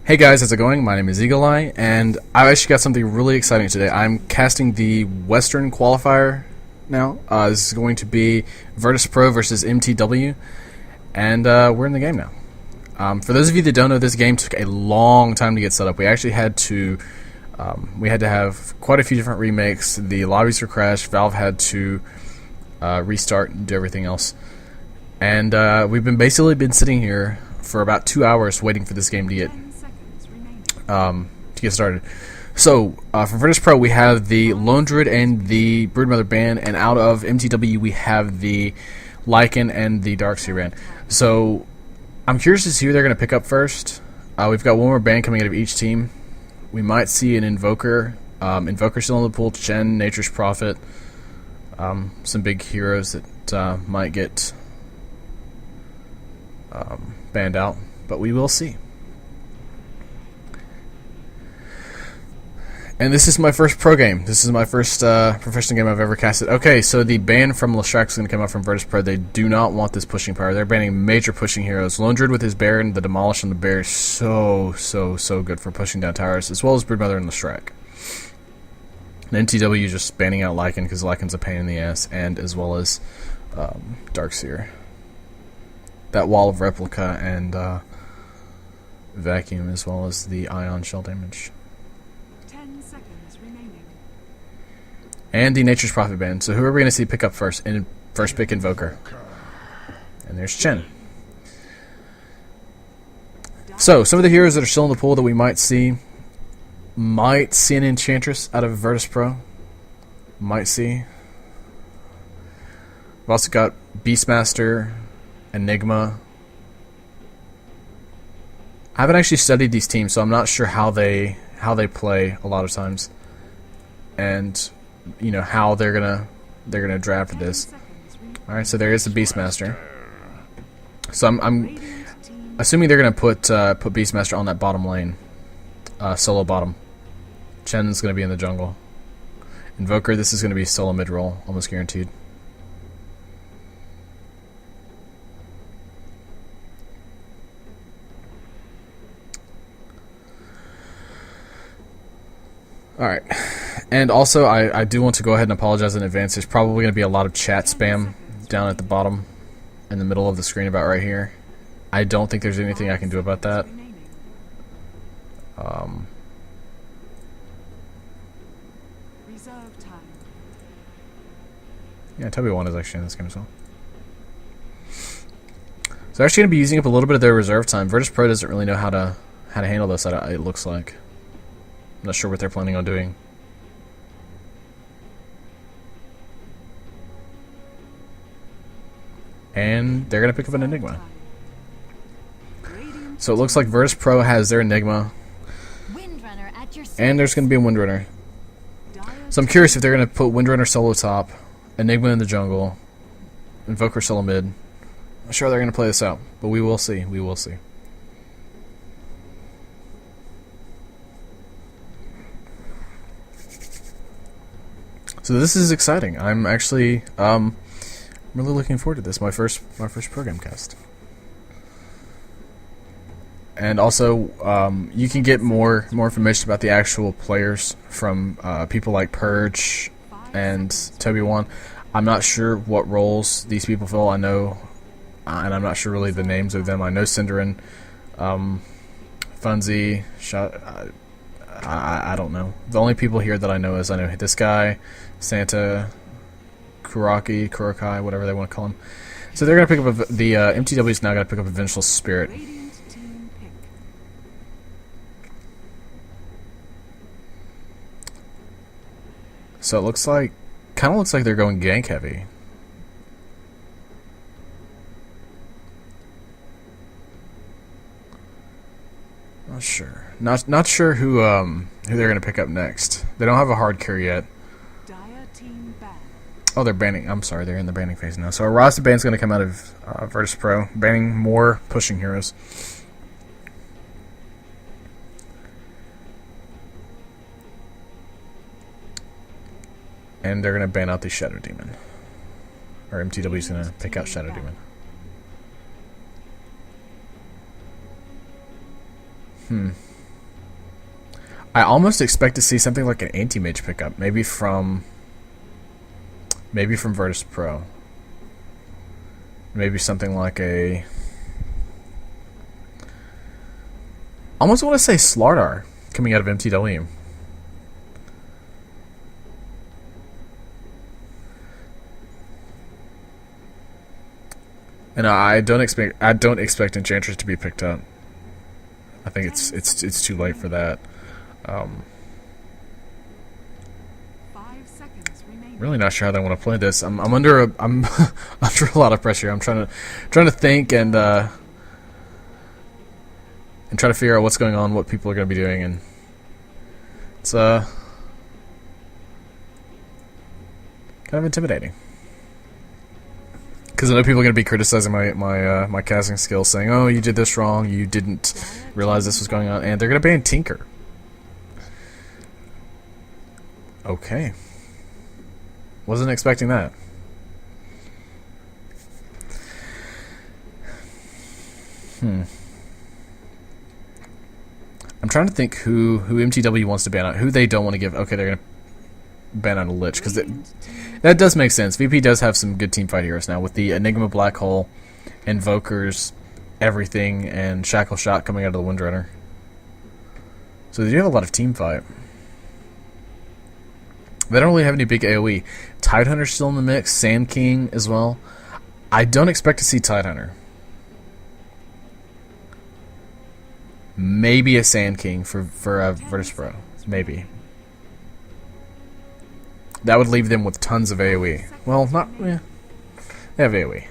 Hey guys, how's it going? My name is Eagle Eye, and I've actually got something really exciting today. I'm casting the Western Qualifier now. This is going to be Virtus.Pro versus mTw, and we're in the game now. For those of you that don't know, this game took a long time to get set up. We actually had to have quite a few different remakes. The lobbies were crashed. Valve had to restart and do everything else, and we've basically been sitting here for about 2 hours waiting for this game to get started. So for Virtus.Pro we have the Lone Druid and the Broodmother ban, and out of mTw we have the Lycan and the Darkseer ban. So I'm curious to see who they're going to pick up first. We've got one more ban coming out of each team. We might see an Invoker. Invoker still in the pool. Chen, Nature's Prophet. Some big heroes that might get banned out, but we will see. And this is my first pro game. This is my first professional game I've ever casted. Okay, so the ban from Leshrac is going to come out from Virtus.Pro. They do not want this pushing power. They're banning major pushing heroes. Lone Druid with his bear and the Demolish on the bear is so good for pushing down towers, as well as Broodmother and Leshrac. And mTw just banning out Lycan because Lycan's a pain in the ass, and as well as Darkseer. That Wall of Replica and Vacuum, as well as the Ion Shell damage. And the Nature's Prophet ban. So who are we going to see pick up first? First pick Invoker. And there's Chen. So some of the heroes that are still in the pool that we might see an Enchantress out of Virtus.Pro. Might see. We've also got Beastmaster, Enigma. I haven't actually studied these teams, so I'm not sure how they play a lot of times, and you know how they're gonna draft this. All right, so there is the Beastmaster. So I'm assuming they're gonna put Beastmaster on that bottom lane, solo bottom. Chen's gonna be in the jungle. Invoker, this is gonna be solo mid roll, almost guaranteed. Alright, and also I do want to go ahead and apologize in advance. There's probably going to be a lot of chat spam down at the bottom in the middle of the screen about right here. I don't think there's anything I can do about that. Yeah, Toby 1 is actually in this game as well. So they're actually going to be using up a little bit of their reserve time. Virtus.Pro doesn't really know how to handle this, it looks like. I'm not sure what they're planning on doing. And they're going to pick up an Enigma. So it looks like Virtus.Pro has their Enigma. And there's going to be a Windrunner. So I'm curious if they're going to put Windrunner solo top, Enigma in the jungle, Invoker solo mid. I'm not sure they're going to play this out, but we will see. We will see. So this is exciting. I'm actually really looking forward to this. My first program cast. And also, you can get more information about the actual players from people like Purge and Toby 1. I'm not sure what roles these people fill. I know, and I'm not sure really the names of them. I know Cinderin, Funzy, I don't know. The only people here that I know is this guy, Santa, Kurokai, whatever they want to call him. So they're going to pick up the mTw is now going to pick up a Vengeful Spirit. So it looks like, kind of looks like they're going gank heavy. Not sure. Not sure who they're gonna pick up next. They don't have a hard carry yet. Oh, they're banning. I'm sorry, they're in the banning phase now. So a roster ban's gonna come out of Virtus.Pro, banning more pushing heroes. And they're gonna ban out the Shadow Demon. Or mTw's gonna pick out Shadow Demon. I almost expect to see something like an anti-mage pickup, maybe from Virtus.Pro. Maybe something like a... almost want to say Slardar coming out of mTw. And I don't expect Enchantress to be picked up. I think it's too late for that. Really not sure how they want to play this. I'm under I'm under a lot of pressure. I'm trying to think and try to figure out what's going on, what people are going to be doing, and it's kind of intimidating. Because I know people are going to be criticizing my casting skills, saying, "Oh, you did this wrong. You didn't realize this was going on," and they're going to ban Tinker. Okay, wasn't expecting that. I'm trying to think who mTw wants to ban out, who they don't want to give. Okay, they're going to ban out a Lich, because that does make sense. VP does have some good teamfight heroes now with the Enigma Black Hole, Invokers, everything, and Shackle Shot coming out of the Windrunner. So they do have a lot of teamfight. They don't really have any big AoE. Tidehunter's still in the mix, Sand King as well. I don't expect to see Tidehunter. Maybe a Sand King for Virtus.Pro. Maybe. That would leave them with tons of AoE. Well, not... yeah. They have AoE.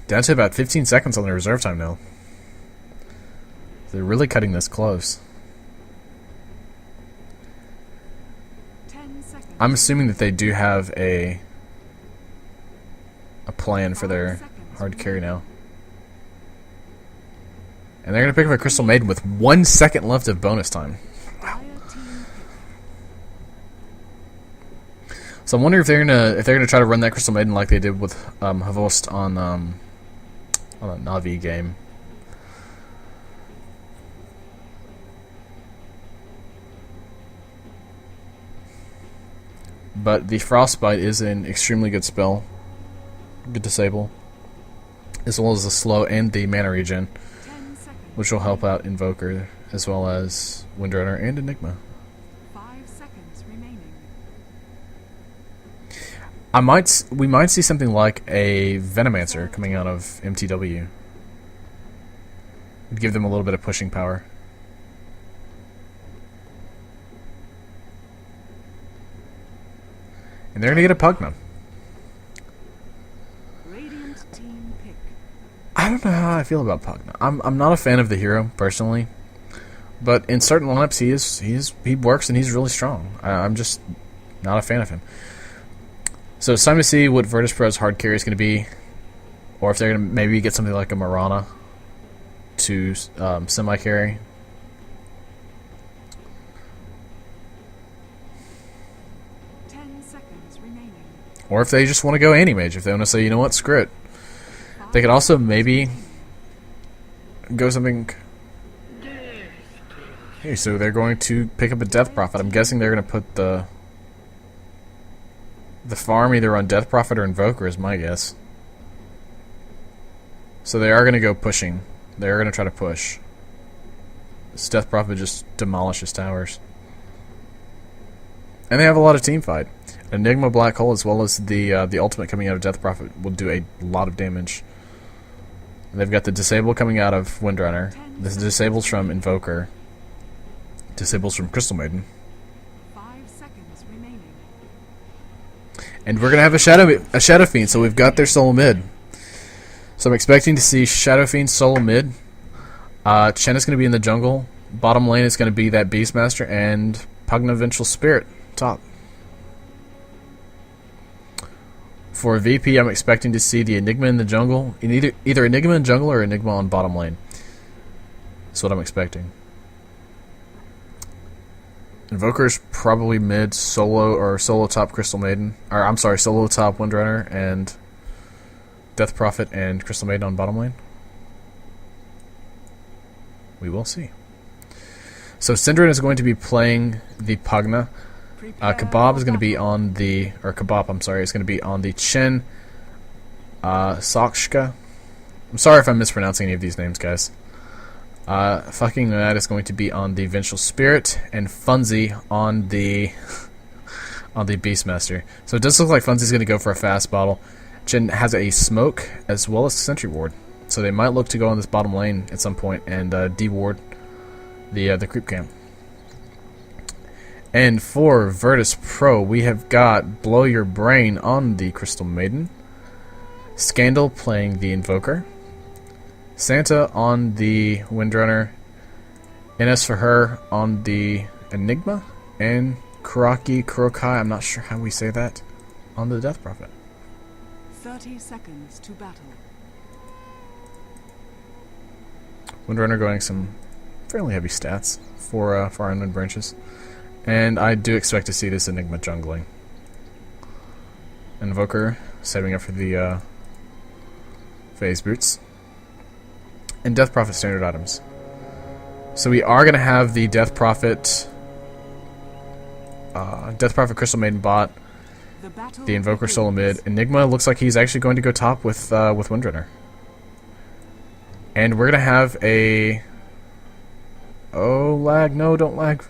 Down to about 15 seconds on the reserve time now. They're really cutting this close. I'm assuming that they do have a plan for their hard carry now. And they're going to pick up a Crystal Maiden with 1 second left of bonus time. Wow. So I'm wondering if they're gonna try to run that Crystal Maiden like they did with Havost on a Na'Vi game. But the Frostbite is an extremely good spell. Good disable. As well as the slow and the mana regen, which will help out Invoker, as well as Windrunner and Enigma. 5 seconds remaining. We might see something like a Venomancer coming out of mTw. Would give them a little bit of pushing power. And they're gonna get a Pugna. I don't know how I feel about Pugna. I'm not a fan of the hero personally, but in certain lineups he works and he's really strong. I'm just not a fan of him. So it's time to see what Virtus.Pro's hard carry is going to be, or if they're going to maybe get something like a Marana to semi carry. Or if they just want to go anti-mage, if they want to say, you know what, screw it. They could also maybe go something... Hey, so they're going to pick up a Death Prophet. I'm guessing they're going to put the farm either on Death Prophet or Invoker is my guess. So they are going to go pushing. They are going to try to push. This Death Prophet just demolishes towers. And they have a lot of team fight. Enigma Black Hole as well as the ultimate coming out of Death Prophet will do a lot of damage. They've got the disable coming out of Windrunner. The disables from Invoker. Disables from Crystal Maiden. 5 seconds remaining. And we're gonna have a Shadow Fiend, so we've got their solo mid. So I'm expecting to see Shadow Fiend solo mid. Chen is gonna be in the jungle. Bottom lane is gonna be that Beastmaster and Pugna Vengeful Spirit top. For VP, I'm expecting to see the Enigma in the jungle. In either Enigma in jungle or Enigma on bottom lane. That's what I'm expecting. Invoker's probably mid solo or solo top Crystal Maiden. Or I'm sorry, solo top Windrunner and Death Prophet and Crystal Maiden on bottom lane? We will see. So Synderen is going to be playing the Pugna. Kebab is going to be on the, or Kebab, I'm sorry, is going to be on the Chen Sakshka. I'm sorry if I'm mispronouncing any of these names, guys. Fucking Mad is going to be on the Vengeful Spirit, and Funzy on the on the Beastmaster. So it does look like Funzy's going to go for a fast bottle. Chen has a smoke as well as Sentry Ward, so they might look to go on this bottom lane at some point and de-ward the creep camp. And for Virtus.Pro, we have got Blow Your Brain on the Crystal Maiden, Scandal playing the Invoker, Santa on the Windrunner, NS for her on the Enigma, and Kurokai, I'm not sure how we say that, on the Death Prophet. 30 seconds to battle. Windrunner going some fairly heavy stats for our unknown branches. And I do expect to see this Enigma jungling. Invoker saving up for the phase boots. And Death Prophet standard items. So we are going to have the Death Prophet Crystal Maiden bot, the Invoker solo mid. Enigma looks like he's actually going to go top with Windrunner. And we're going to have a... Oh, lag. No, don't lag.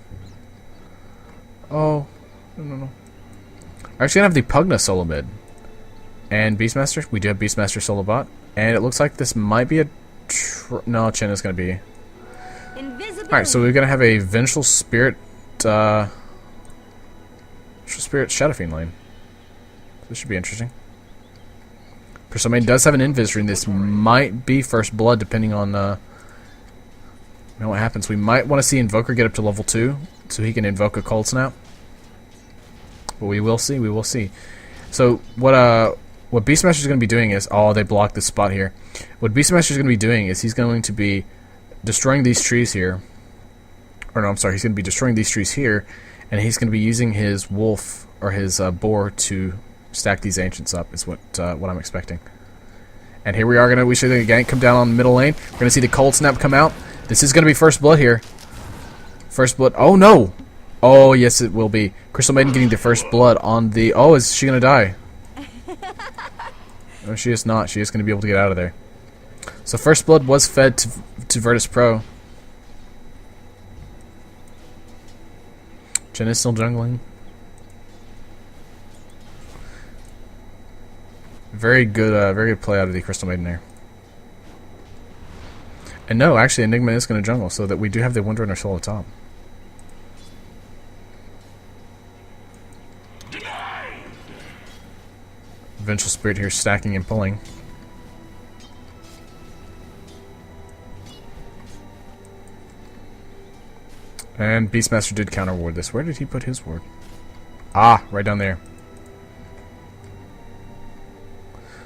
Oh, no. We're actually going to have the Pugna solo mid. And Beastmaster. We do have Beastmaster solo bot. And it looks like this might be a... No, Chen is going to be... Alright, so we're going to have a Vengeful Spirit... Vengeful Spirit Shadow Fiend lane. This should be interesting. Crystal Maiden does have an invis ring. This might be first blood, depending on what happens. We might want to see Invoker get up to level 2, so he can invoke a Cold Snap. But we will see. We will see. So what Beastmaster is going to be doing is, oh, they blocked this spot here. What Beastmaster is going to be doing is he's going to be destroying these trees here. Or no, I'm sorry. He's going to be destroying these trees here, and he's going to be using his wolf or his boar to stack these ancients up. Is what I'm expecting. And here we are we see the gank come down on the middle lane. We're gonna see the Cold Snap come out. This is gonna be first blood here. First blood. Oh no! Oh yes, it will be. Crystal Maiden getting the first blood on the. Oh, is she gonna die? No, she is not. She is gonna be able to get out of there. So first blood was fed to Virtus.Pro. Chen is still jungling. Very good play out of the Crystal Maiden there. And no, actually Enigma is going to jungle, so that we do have the Windrunner solo top. Vengeful Spirit here stacking and pulling. And Beastmaster did counter ward this. Where did he put his ward? Ah, right down there.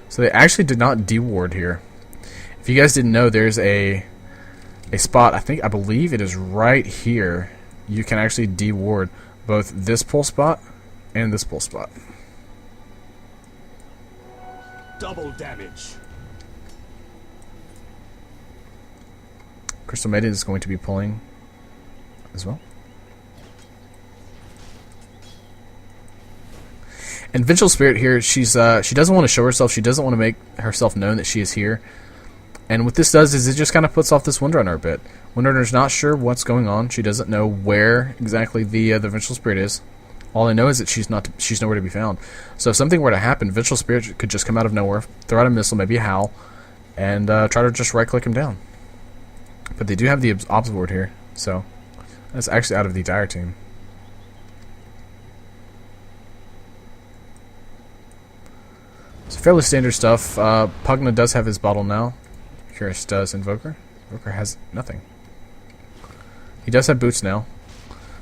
So they actually did not de-ward here. If you guys didn't know, there's a spot, I believe it is right here. You can actually de-ward both this pull spot and this pull spot. Double damage. Crystal Maiden is going to be pulling as well. And Vengeful Spirit here, she doesn't want to show herself. She doesn't want to make herself known that she is here. And what this does is it just kind of puts off this Windrunner a bit. Windrunner's not sure what's going on. She doesn't know where exactly the Vengeful Spirit is. All I know is that she's nowhere to be found. So if something were to happen, Vengeful Spirit could just come out of nowhere, throw out a missile, maybe a howl, and try to just right-click him down. But they do have the Obs board here, so that's actually out of the Dire team. So fairly standard stuff. Pugna does have his bottle now. Curious does Invoker. Invoker has nothing. He does have boots now.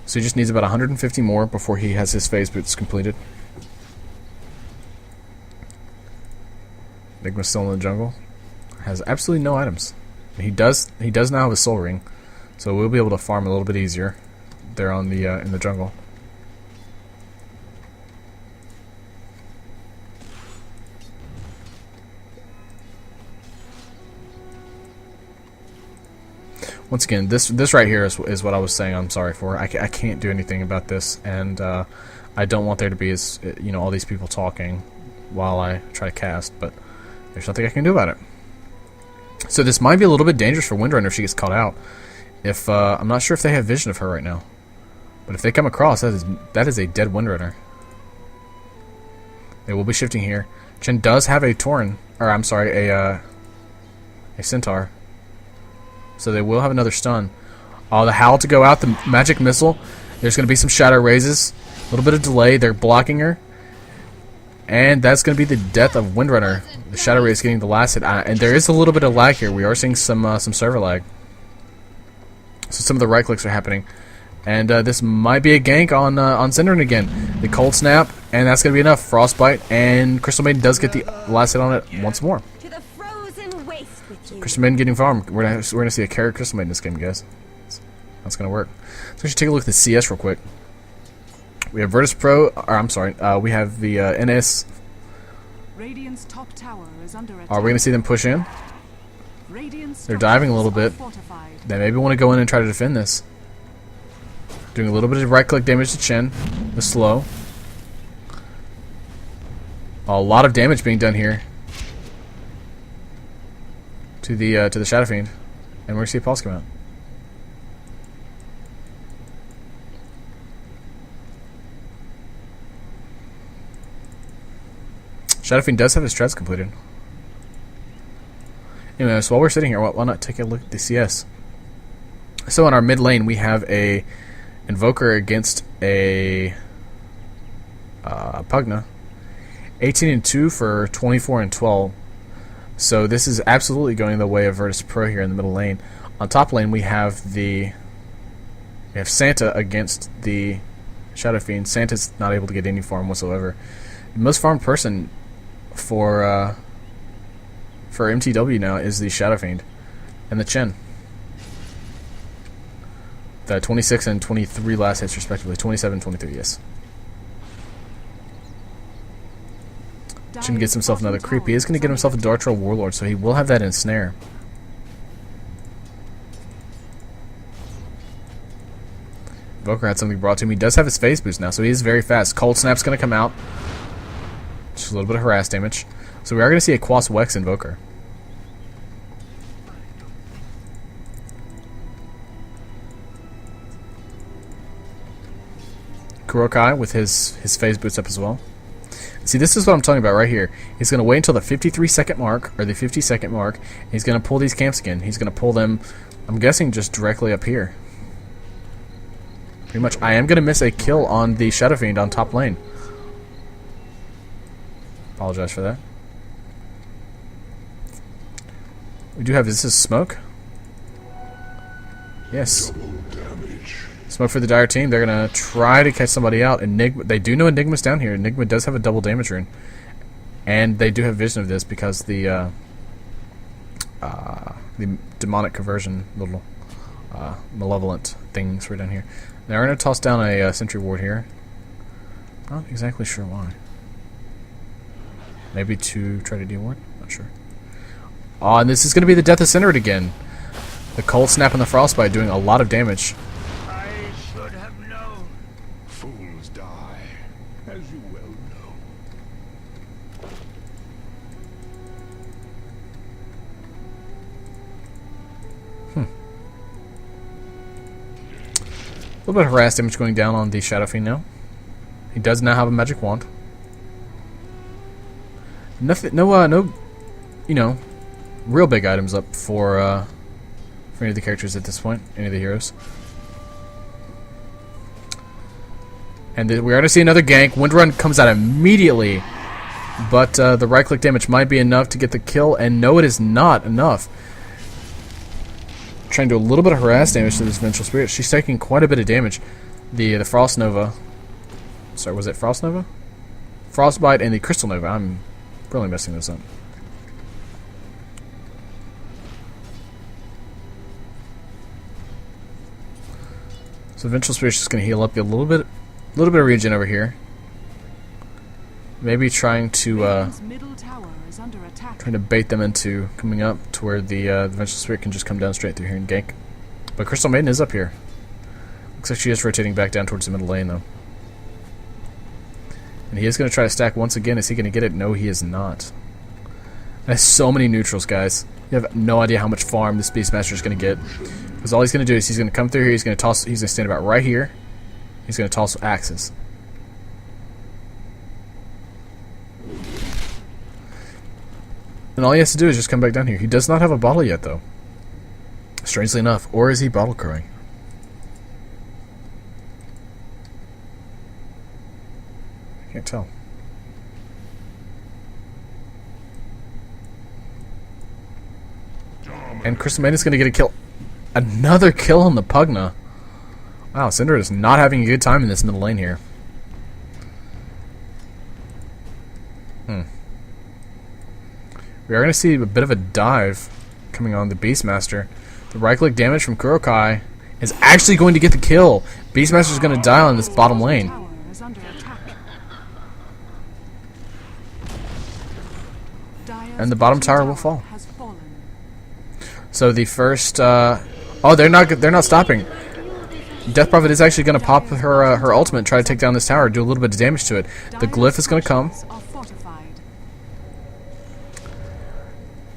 So he just needs about 150 more before he has his phase boots completed. Enigma's still in the jungle. Has absolutely no items. He does now have a soul ring, so we'll be able to farm a little bit easier there on the in the jungle. Once again, this right here is what I was saying I'm sorry for. I can't do anything about this, and I don't want there to be all these people talking while I try to cast, but there's nothing I can do about it. So this might be a little bit dangerous for Windrunner if she gets caught out. If I'm not sure if they have vision of her right now, but if they come across, that is a dead Windrunner. They will be shifting here. Chen does have a Tauren, or I'm sorry, a Centaur. So they will have another stun. Oh, the Howl to go out, the magic missile. There's going to be some shadow raises. A little bit of delay. They're blocking her. And that's going to be the death of Windrunner. The shadow raise getting the last hit. And there is a little bit of lag here. We are seeing some server lag. So some of the right clicks are happening. And this might be a gank on Synderen again. The Cold Snap, and that's going to be enough. Frostbite, and Crystal Maiden does get the last hit on it once more. To the frozen waste with you. Crystal Maiden getting farmed. We're gonna see a carry Crystal Maiden in this game, guys. That's gonna work. So we should take a look at the CS real quick. We have Virtus.Pro, or I'm sorry, we have the NS. Radiant's top tower is under attack. Are we gonna see them push in? Radiant's They're diving a little bit. fortified. They maybe want to go in and try to defend this. Doing a little bit of right-click damage to Chen. The slow. A lot of damage being done here to the Shadow Fiend, and we're gonna see a pulse come out. Shadow Fiend does have his treads completed. Anyway, so while we're sitting here, why not take a look at the CS? So in our mid lane, we have a Invoker against a Pugna. 18-2 for 24-12. So this is absolutely going the way of Virtus.Pro here in the middle lane. On top lane, we have Santa against the Shadow Fiend. Santa's not able to get any farm whatsoever. The most farmed person for mTw now is the Shadow Fiend and the Chen. The 26 and 23 last hits respectively. 27 and 23, yes. Chen gets himself another creep. He is going to get himself a Dark Troll Warlord, so he will have that in snare. Invoker had something brought to him. He does have his phase boost now, so he is very fast. Cold Snap's going to come out. Just a little bit of harass damage. So we are going to see a Quas Wex Invoker. Kurokai with his phase boots up as well. See, this is what I'm talking about right here. He's going to wait until the 53-second mark, or the 50-second mark, and he's going to pull these camps again. He's going to pull them, I'm guessing, just directly up here. Pretty much. I am going to miss a kill on the Shadow Fiend on top lane. Apologize for that. We do have, this is Smoke? Yes. Smoke for the Dire team. They're going to try to catch somebody out. Enigma, they do know Enigma's down here. Enigma does have a double damage rune. And they do have vision of this because the demonic conversion little malevolent things were down here. Now we're going to toss down a sentry ward here. Not exactly sure why. Maybe to try to deal ward? Not sure. Oh, and this is going to be the death of Synderen again. The Cold Snap and the Frostbite doing a lot of damage. Fools die, as you well know. A little bit of harass damage going down on the Shadow Fiend now. He does now have a magic wand. Nothing, no, you know, real big items up for any of the characters at this point, any of the heroes. And we are going to see another gank. Windrun comes out immediately, but the right-click damage might be enough to get the kill, and no, it is not enough. Trying to do a little bit of harass damage to this Vengeful Spirit. She's taking quite a bit of damage. The Frost Nova. Sorry, was it Frost Nova? Frostbite and the Crystal Nova. I'm really messing this up. So Vengeful Spirit's just going to heal up a little bit of regen over here. Maybe trying to bait them into coming up to where the Vengeful Spirit can just come down straight through here and gank. But Crystal Maiden is up here. Looks like she is rotating back down towards the middle lane, though. And he is going to try to stack once again. Is he going to get it? No, he is not. There's so many neutrals, guys. You have no idea how much farm this Beastmaster is going to get. Because all he's going to do is he's going to come through here. He's going to toss. He's going to stand about right here. He's going to toss axes. And all he has to do is just come back down here. He does not have a bottle yet, though. Strangely enough. Or is he bottle crowing? I can't tell. And Crystal Maiden is going to get a kill. Another kill on the Pugna. Wow, Cinder is not having a good time in this middle lane here. We are going to see a bit of a dive coming on the Beastmaster. The right-click damage from Kurokai is actually going to get the kill. Beastmaster is going to die on this bottom lane. Tower is under attack. Dire's And the bottom bottom tower will fall. has fallen. So the first, oh, they're not stopping. Death Prophet is actually going to pop her ultimate, try to take down this tower, do a little bit of damage to it. The glyph is going to come. Dire's are fortified.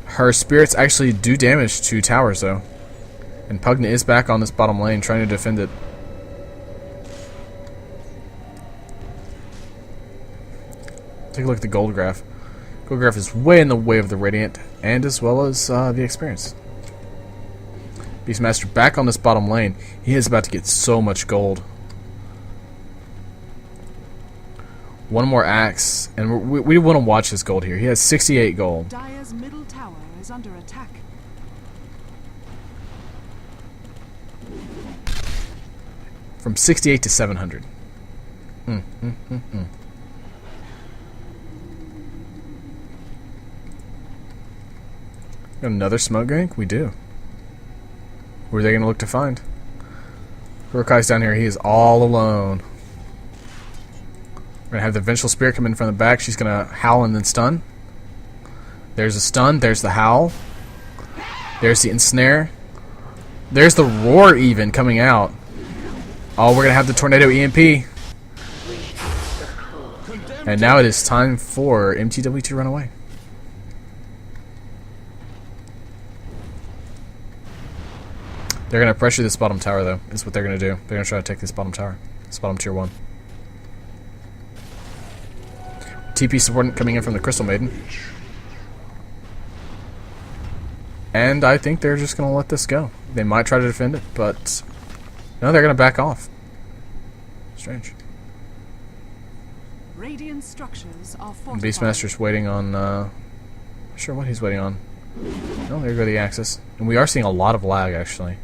Her spirits actually do damage to towers, though. And Pugna is back on this bottom lane, trying to defend it. Take a look at the gold graph. Gold graph is way in the way of the Radiant, and as well as the experience. Beastmaster back on this bottom lane. He is about to get so much gold. One more axe, and we want to watch his gold here. He has 68 gold. Dire's middle tower is under attack. From 68 to 700. Got another smoke gank? We do. Who are they going to look to find? Kurokai's down here. He is all alone. We're going to have the Vengeful Spirit come in from the back. She's going to howl and then stun. There's a stun. There's the howl. There's the ensnare. There's the roar even coming out. Oh, we're going to have the Tornado EMP. And now it is time for mTw to run away. They're going to pressure this bottom tower, though. Is what they're going to do. They're going to try to take this bottom tower. This bottom tier 1. TP support coming in from the Crystal Maiden. And I think they're just going to let this go. They might try to defend it, but no, they're going to back off. Strange. Radiant structures are fortified. Beastmaster's waiting on, not sure what he's waiting on. Oh, there go the Axis. And we are seeing a lot of lag, actually.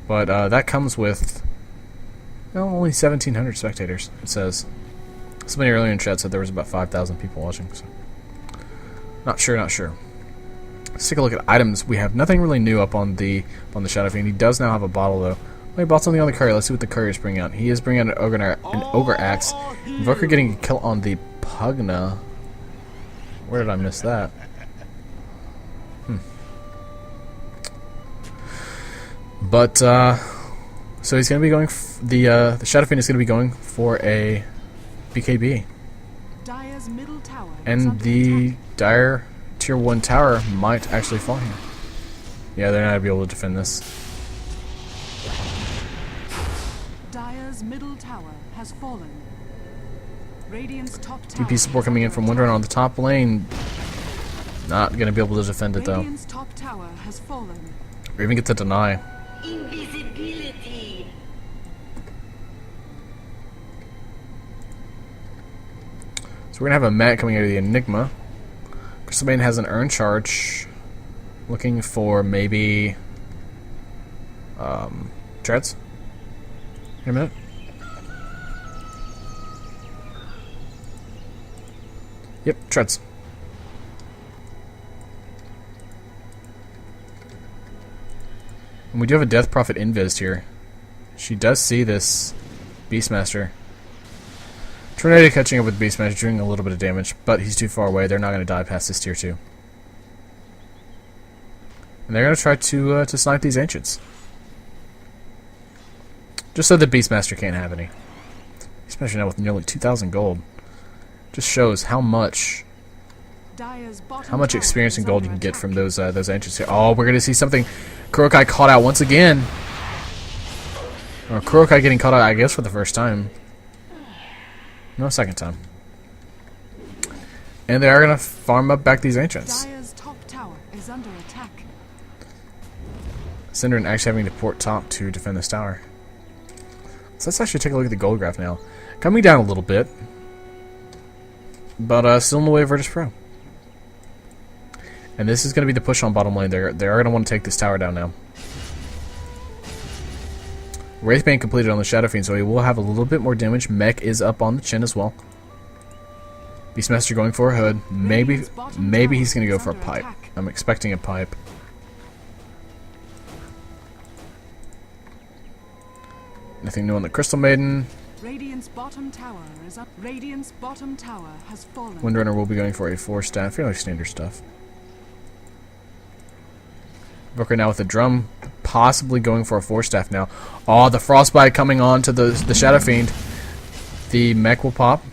But that comes with, well, only 1,700 spectators, it says. Somebody earlier in chat said there was about 5,000 people watching. So. Not sure. Let's take a look at items. We have nothing really new up on the Shadow Fiend. He does now have a bottle, though. Oh, he bought something on the courier. Let's see what the courier is bringing out. He is bringing out an Ogre Axe. Invoker getting a kill on the Pugna. Where did I miss that? But, so he's going to be going, the Shadow Fiend is going to be going for a BKB. Dire's middle tower is And under the attack. Dire tier 1 tower might actually fall here. Yeah, they're not going to be able to defend this. Dire's middle tower has fallen. Radiant's top tower TP support coming in from Windrunner on the top lane. Not going to be able to defend it, though. Radiant's top tower has fallen. Or even get to deny. Invisibility. So we're going to have a Matt coming out of the Enigma. Crystal Maiden has an Urn Charge. Looking for maybe treads. Here a minute. Yep, treads. And we do have a Death Prophet invis here. She does see this Beastmaster. Tornado catching up with Beastmaster, doing a little bit of damage, but he's too far away. They're not going to die past this tier 2. And they're going to try to snipe these Ancients. Just so the Beastmaster can't have any. Beastmaster now with nearly 2,000 gold. Just shows how much experience and gold you can get from those entries here. Oh, we're gonna see something. Kurokai caught out once again. Or Kurokai getting caught out, I guess, for the first time. No, second time. And they are gonna farm up back these ancients. Dire's top tower is under attack. Synderen actually having to port top to defend this tower. So let's actually take a look at the gold graph now. Coming down a little bit, but still in the way of Virtus.Pro. And this is going to be the push on bottom lane. They are going to want to take this tower down now. Wraithbane completed on the Shadow Fiend, so he will have a little bit more damage. Mech is up on the chin as well. Beastmaster going for a hood. Maybe he's going to go for a pipe. I'm expecting a pipe. Nothing new on the Crystal Maiden. Radiant's bottom tower is up. Radiant's bottom tower has fallen. Windrunner will be going for a 4-staff, fairly standard stuff. Booker now with a drum, possibly going for a 4-staff now. Oh, the Frostbite coming on to the Shadow Fiend. The mech will pop.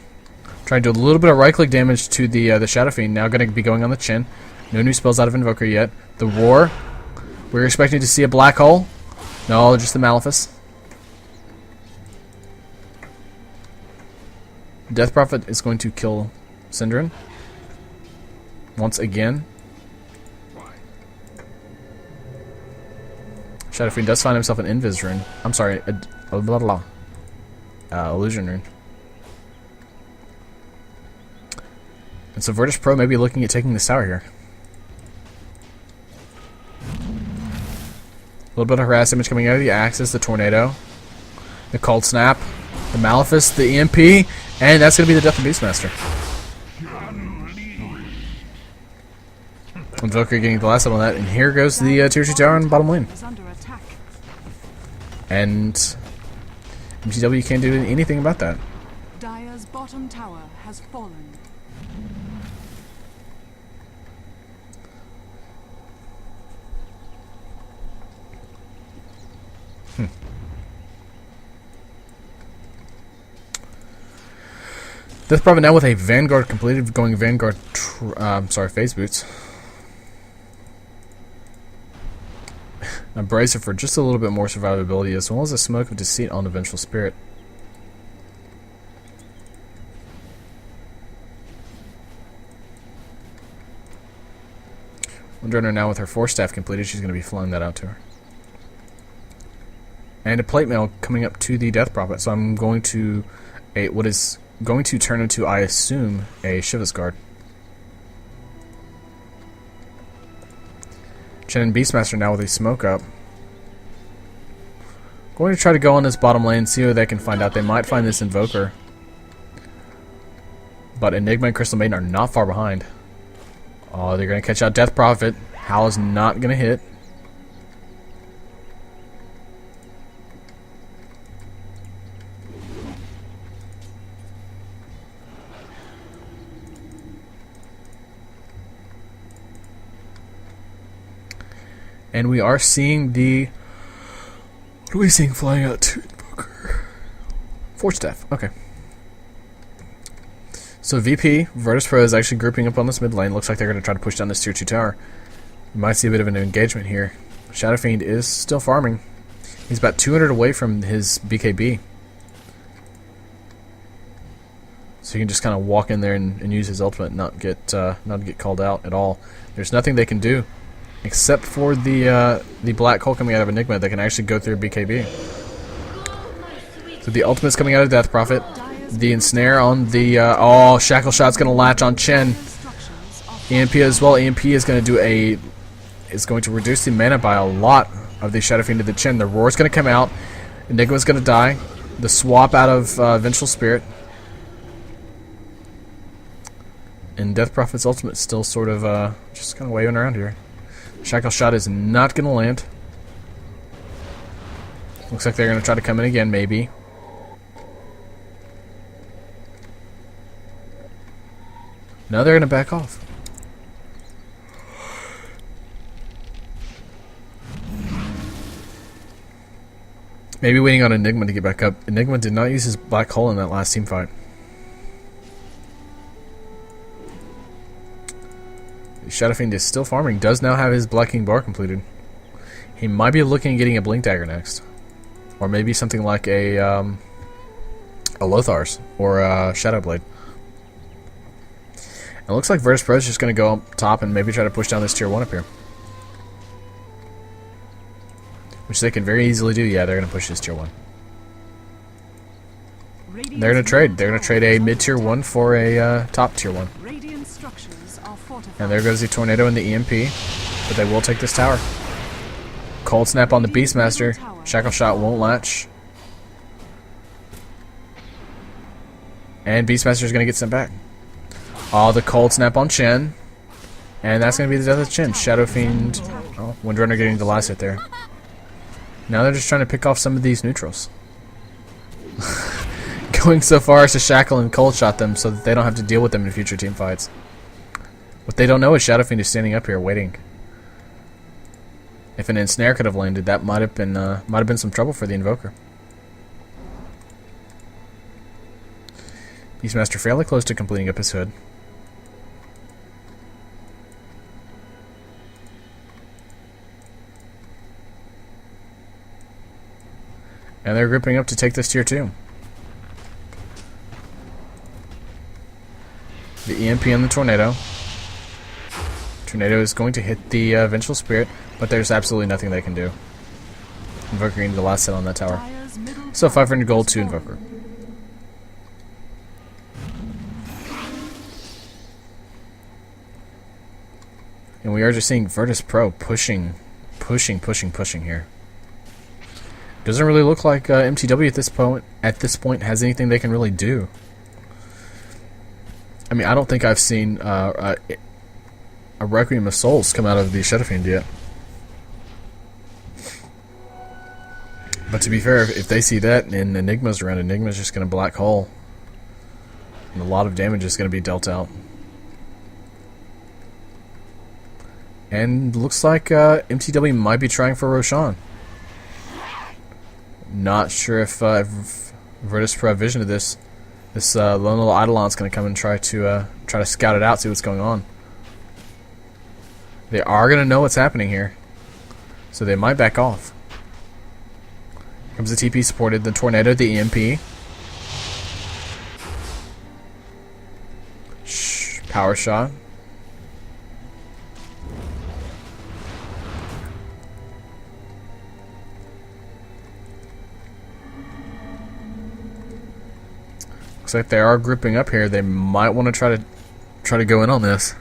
Trying to do a little bit of right-click damage to the Shadow Fiend. Now going to be going on the chin. No new spells out of Invoker yet. The Roar. We're expecting to see a Black Hole. No, just the Malefice. Death Prophet is going to kill Synderen. Once again. Shadow Fiend does find himself an Invis rune. I'm sorry, Illusion rune. And so Virtus.Pro may be looking at taking this tower here. A little bit of harass damage coming out of the Axis, the Tornado, the Cold Snap, the Malefice, the EMP, and that's going to be the death of Beastmaster. Invoker getting the last hit on that, and here goes the tier 2 tower in bottom lane. And mTw can't do anything about that. Dire's bottom tower has fallen. Death Prophet now with a Vanguard completed, going Vanguard, phase boots. Abrasive for just a little bit more survivability, as well as a Smoke of Deceit on the Vengeful Spirit. Windrunner now with her 4-staff completed, she's going to be flying that out to her. And a Plate Mail coming up to the Death Prophet, so I'm going to what is going to turn into, I assume, a Shiva's Guard. Chen and Beastmaster now with a smoke up. Going to try to go on this bottom lane, see what they can find out. They might find this Invoker. But Enigma and Crystal Maiden are not far behind. Oh, they're going to catch out Death Prophet. Hal is not going to hit. And we are seeing the... What are we seeing flying out to Invoker? 4-staff, okay. So VP, Virtus.Pro is actually grouping up on this mid lane. Looks like they're going to try to push down this tier 2 tower. We might see a bit of an engagement here. Shadow Fiend is still farming. He's about 200 away from his BKB. So you can just kind of walk in there and use his ultimate and not get called out at all. There's nothing they can do. Except for the black hole coming out of Enigma that can actually go through BKB. So the ultimate's coming out of Death Prophet. The ensnare on the Shackle Shot's gonna latch on Chen. EMP as well. EMP is gonna do is going to reduce the mana by a lot of the Shadow Fiend to the Chen. The Roar's gonna come out. Enigma's gonna die. The swap out of Vengeful Spirit. And Death Prophet's ultimate still sort of just kind of waving around here. Shackle Shot is not going to land. Looks like they're going to try to come in again, maybe. No, they're going to back off. Maybe waiting on Enigma to get back up. Enigma did not use his black hole in that last team fight. Shadow Fiend is still farming. Does now have his Black King bar completed. He might be looking at getting a Blink Dagger next. Or maybe something like a Lothar's or a Shadow Blade. It looks like Virtus.Pro is just going to go up top and maybe try to push down this tier 1 up here. Which they can very easily do. Yeah, they're going to push this tier 1. They're going to trade. They're going to trade a mid-tier 1 for a top tier 1. And there goes the Tornado and the EMP. But they will take this tower. Cold Snap on the Beastmaster. Shackle Shot won't latch. And Beastmaster is going to get sent back. Oh, the Cold Snap on Chen. And that's going to be the death of Chen. Shadow Fiend. Oh, Windrunner getting the last hit there. Now they're just trying to pick off some of these neutrals. Going so far as to shackle and cold shot them so that they don't have to deal with them in future team fights. What they don't know is Shadow Fiend is standing up here waiting. If an ensnare could have landed, that might have been some trouble for the Invoker. Beastmaster fairly close to completing up his hood. And they're grouping up to take this tier 2. The EMP on the Tornado. Tornado is going to hit the Vengeful Spirit, but there's absolutely nothing they can do. Invoker getting the last hit on that tower. So 500 gold to Invoker. And we are just seeing Virtus.Pro pushing here. Doesn't really look like mTw at this point has anything they can really do. I mean, I don't think I've seen a Requiem of Souls come out of the Shadow Fiend yet. But to be fair, if they see that and Enigma's around, Enigma's just going to black hole. And a lot of damage is going to be dealt out. And looks like mTw might be trying for Roshan. Not sure if Virtus.Pro have vision of this. This lone little Eidolon's going to come and try to scout it out, see what's going on. They are going to know what's happening here, so they might back off. Here comes the TP supported, the Tornado, the EMP. Power shot. Looks like they are grouping up here. They might want to try to go in on this.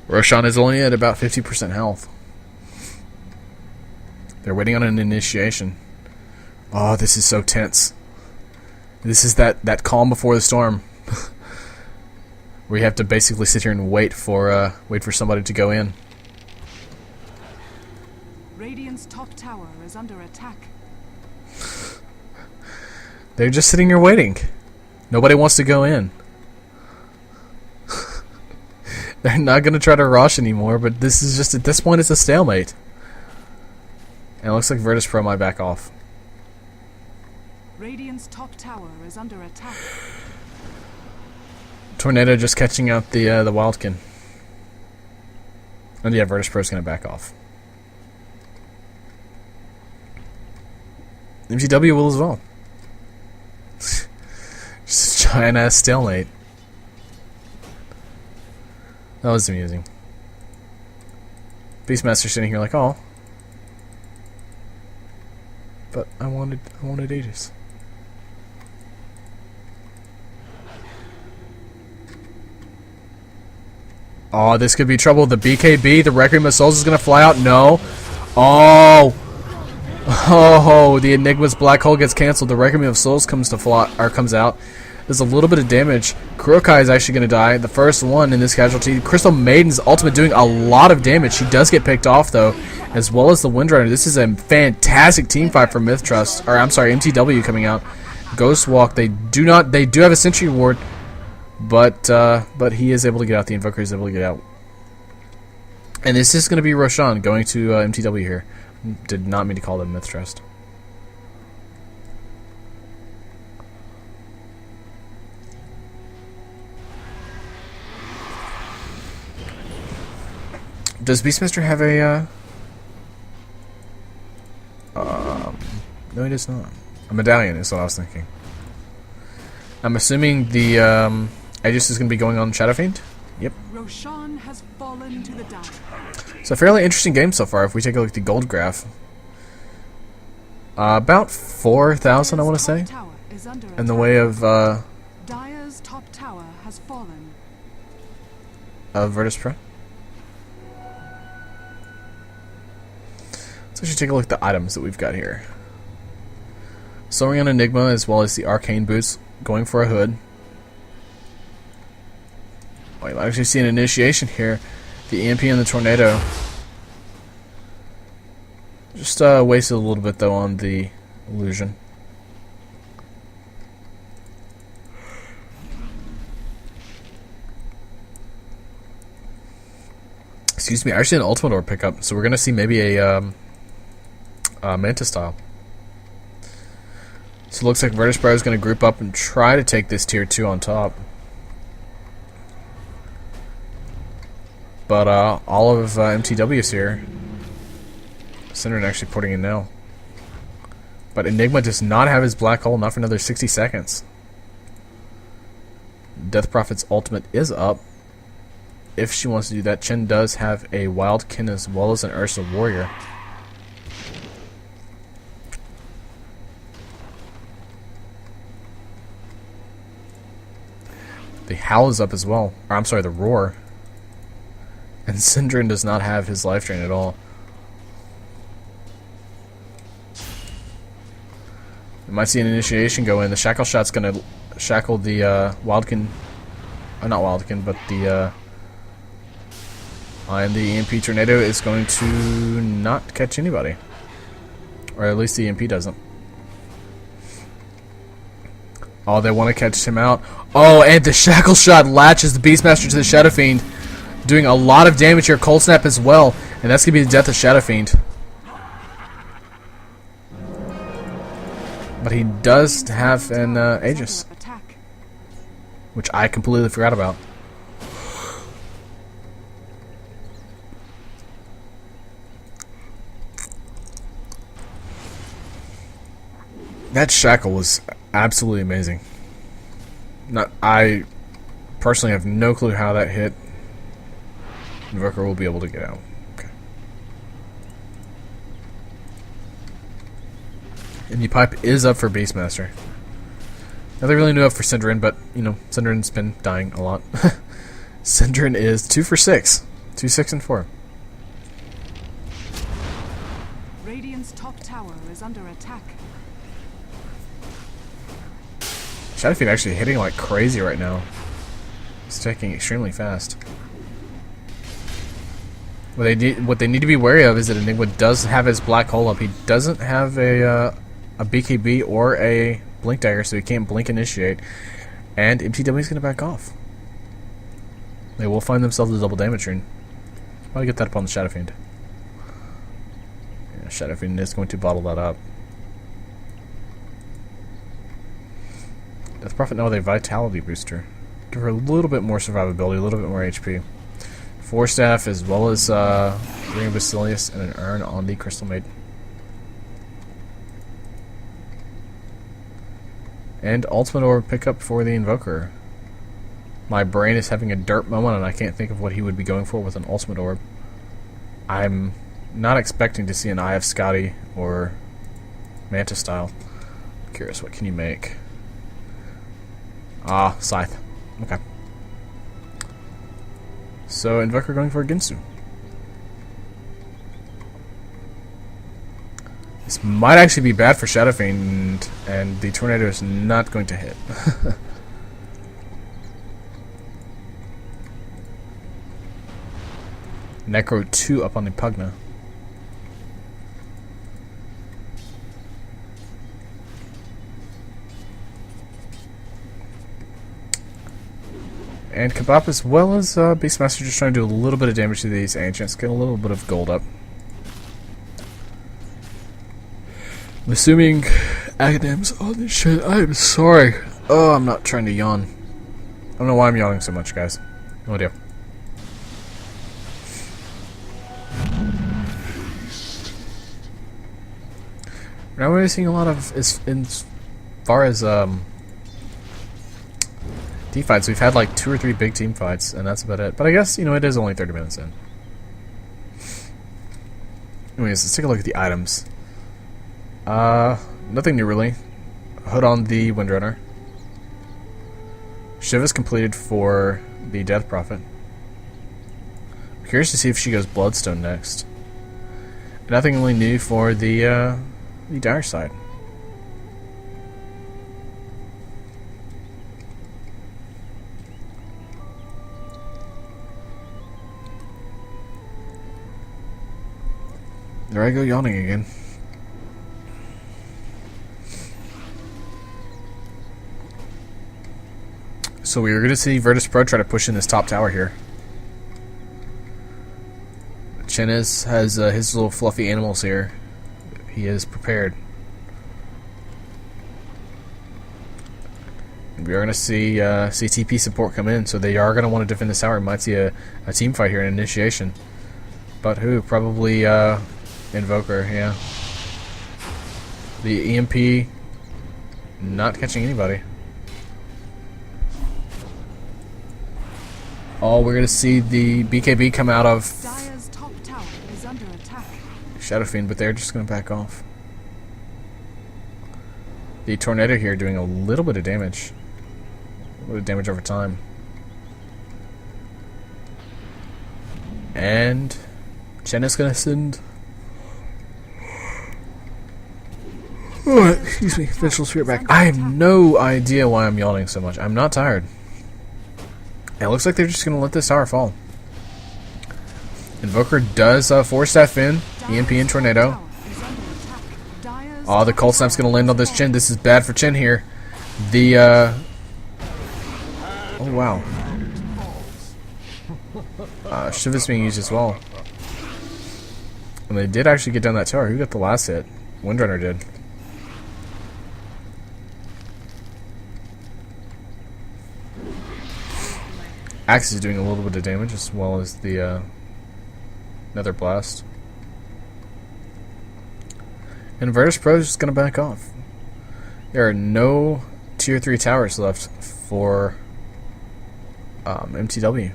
Roshan is only at about 50% health. They're waiting on an initiation. Oh, this is so tense. This is that calm before the storm. We have to basically sit here and wait for somebody to go in. Radiant's top tower is under attack. They're just sitting here waiting. Nobody wants to go in. They're not going to try to rush anymore, but this is just, at this point, it's a stalemate. And it looks like Virtus.Pro might back off. Radiant's top tower is under attack. Tornado just catching out the Wildkin. And yeah, Virtus.Pro is going to back off. mTw will as well. Just a giant ass stalemate. That was amusing. Beastmaster sitting here like, oh, but I wanted Aegis. Oh, this could be trouble. The BKB, the Requiem of Souls is gonna fly out. No. Oh. Oh, the Enigma's black hole gets canceled. The Requiem of Souls comes out. There's a little bit of damage. Kurokai is actually going to die. The first one in this casualty. Crystal Maiden's ultimate doing a lot of damage. She does get picked off though, as well as the Windrunner. This is a fantastic team fight for mTw coming out. Ghostwalk. They do have a Sentry Ward, but he is able to get out. The Invoker is able to get out. And this is going to be Roshan going to mTw here. Did not mean to call them Myth Trust. Does Beastmaster have a, no he does not. A medallion is what I was thinking. I'm assuming the, Aegis is going to be going on Shadow Fiend? Yep. Roshan has fallen to the dire. So a fairly interesting game so far if we take a look at the gold graph. About 4,000 I want to say. Tower is under In the attack. way of, Dire's top tower has fallen. Virtus.Pro. Let's actually take a look at the items that we've got here. Soaring on Enigma as well as the Arcane Boots going for a hood. Oh, you might actually see an initiation here. The EMP and the Tornado. Just wasted a little bit though on the illusion. Excuse me, I actually had an Ultimate Orb pickup, so we're gonna see maybe a Manta style. So it looks like Virtus.Pro is gonna group up and try to take this tier 2 on top. But all of mTw is here. Synderen actually porting in now. But Enigma does not have his black hole, not for another 60 seconds. Death Prophet's ultimate is up. If she wants to do that, Chen does have a Wildkin as well as an Ursa Warrior. The Howl is up as well. Or, I'm sorry, the Roar. And Synderen does not have his life drain at all. We might see an initiation go in. The Shackle Shot's going to shackle the Wildkin. Not Wildkin, but the... and the EMP Tornado is going to not catch anybody. Or at least the EMP doesn't. Oh, they want to catch him out. Oh, and the Shackle Shot latches the Beastmaster to the Shadow Fiend. Doing a lot of damage here. Cold Snap as well. And that's going to be the death of Shadow Fiend. But he does have an Aegis. Which I completely forgot about. That shackle was absolutely amazing. I personally have no clue how that hit. Invoker will be able to get out. Okay. And the pipe is up for Beastmaster. Nothing really new up for Synderen, but you know, Synderen's been dying a lot. Synderen is 2 for 6. 2, 6, and 4. Radiant's top tower is under attack. Shadow Fiend actually hitting like crazy right now. It's taking extremely fast. What they need to be wary of is that Enigma does have his black hole up. He doesn't have a BKB or a blink dagger, so he can't blink initiate. And mTw is going to back off. They will find themselves a double damage rune. I'll get that up on the Shadow Fiend. Yeah, Shadow Fiend is going to bottle that up. Death Prophet now with a Vitality booster. Give her a little bit more survivability, a little bit more HP. 4 staff as well as Ring of Basilius and an urn on the Crystal Maiden. And Ultimate Orb pickup for the Invoker. My brain is having a derp moment and I can't think of what he would be going for with an Ultimate Orb. I'm not expecting to see an Eye of Scotty or Manta style. I'm curious, what can you make? Ah, Scythe. Okay. So, Invoker going for a Ginsu. This might actually be bad for Shadow Fiend, and the Tornado is not going to hit. Necro 2 up on the Pugna. And Kabop as well as Beastmaster just trying to do a little bit of damage to these Ancients. Get a little bit of gold up. I'm assuming Agadam's on this shit. I am sorry. Oh, I'm not trying to yawn. I don't know why I'm yawning so much, guys. No idea. We're not really seeing a lot of as far as team fights. We've had like 2 or 3 big team fights, and that's about it. But I guess, you know, it is only 30 minutes in. Anyways, let's take a look at the items. Nothing new really. Hood on the Windrunner. Shiv is completed for the Death Prophet. I'm curious to see if she goes Bloodstone next. Nothing really new for the Dire side. There I go yawning again. So we were going to see Virtus.Pro try to push in this top tower here. Chenis has his little fluffy animals here. He is prepared. And we are going to see TP support come in, so they are going to want to defend this tower. We might see a team fight here in initiation. But who? Probably Invoker, yeah. The EMP not catching anybody. Oh, we're going to see the BKB come out of Dire's top tower is under attack. Shadow Fiend, but they're just going to back off. The Tornado here doing a little bit of damage. A little bit of damage over time. And Chen is going to send... Oh, excuse me, Vengeful Spirit back. I have no idea why I'm yawning so much. I'm not tired. It looks like they're just going to let this tower fall. Invoker does Force Staff in. EMP and Tornado. Oh, the Cold Snap's going to land on this Chen. This is bad for Chen here. The, oh, wow. Shiv is being used as well. And they did actually get down that tower. Who got the last hit? Windrunner did. Axe is doing a little bit of damage as well as the Nether Blast. And Virtus.Pro is just going to back off. There are no tier 3 towers left for mTw.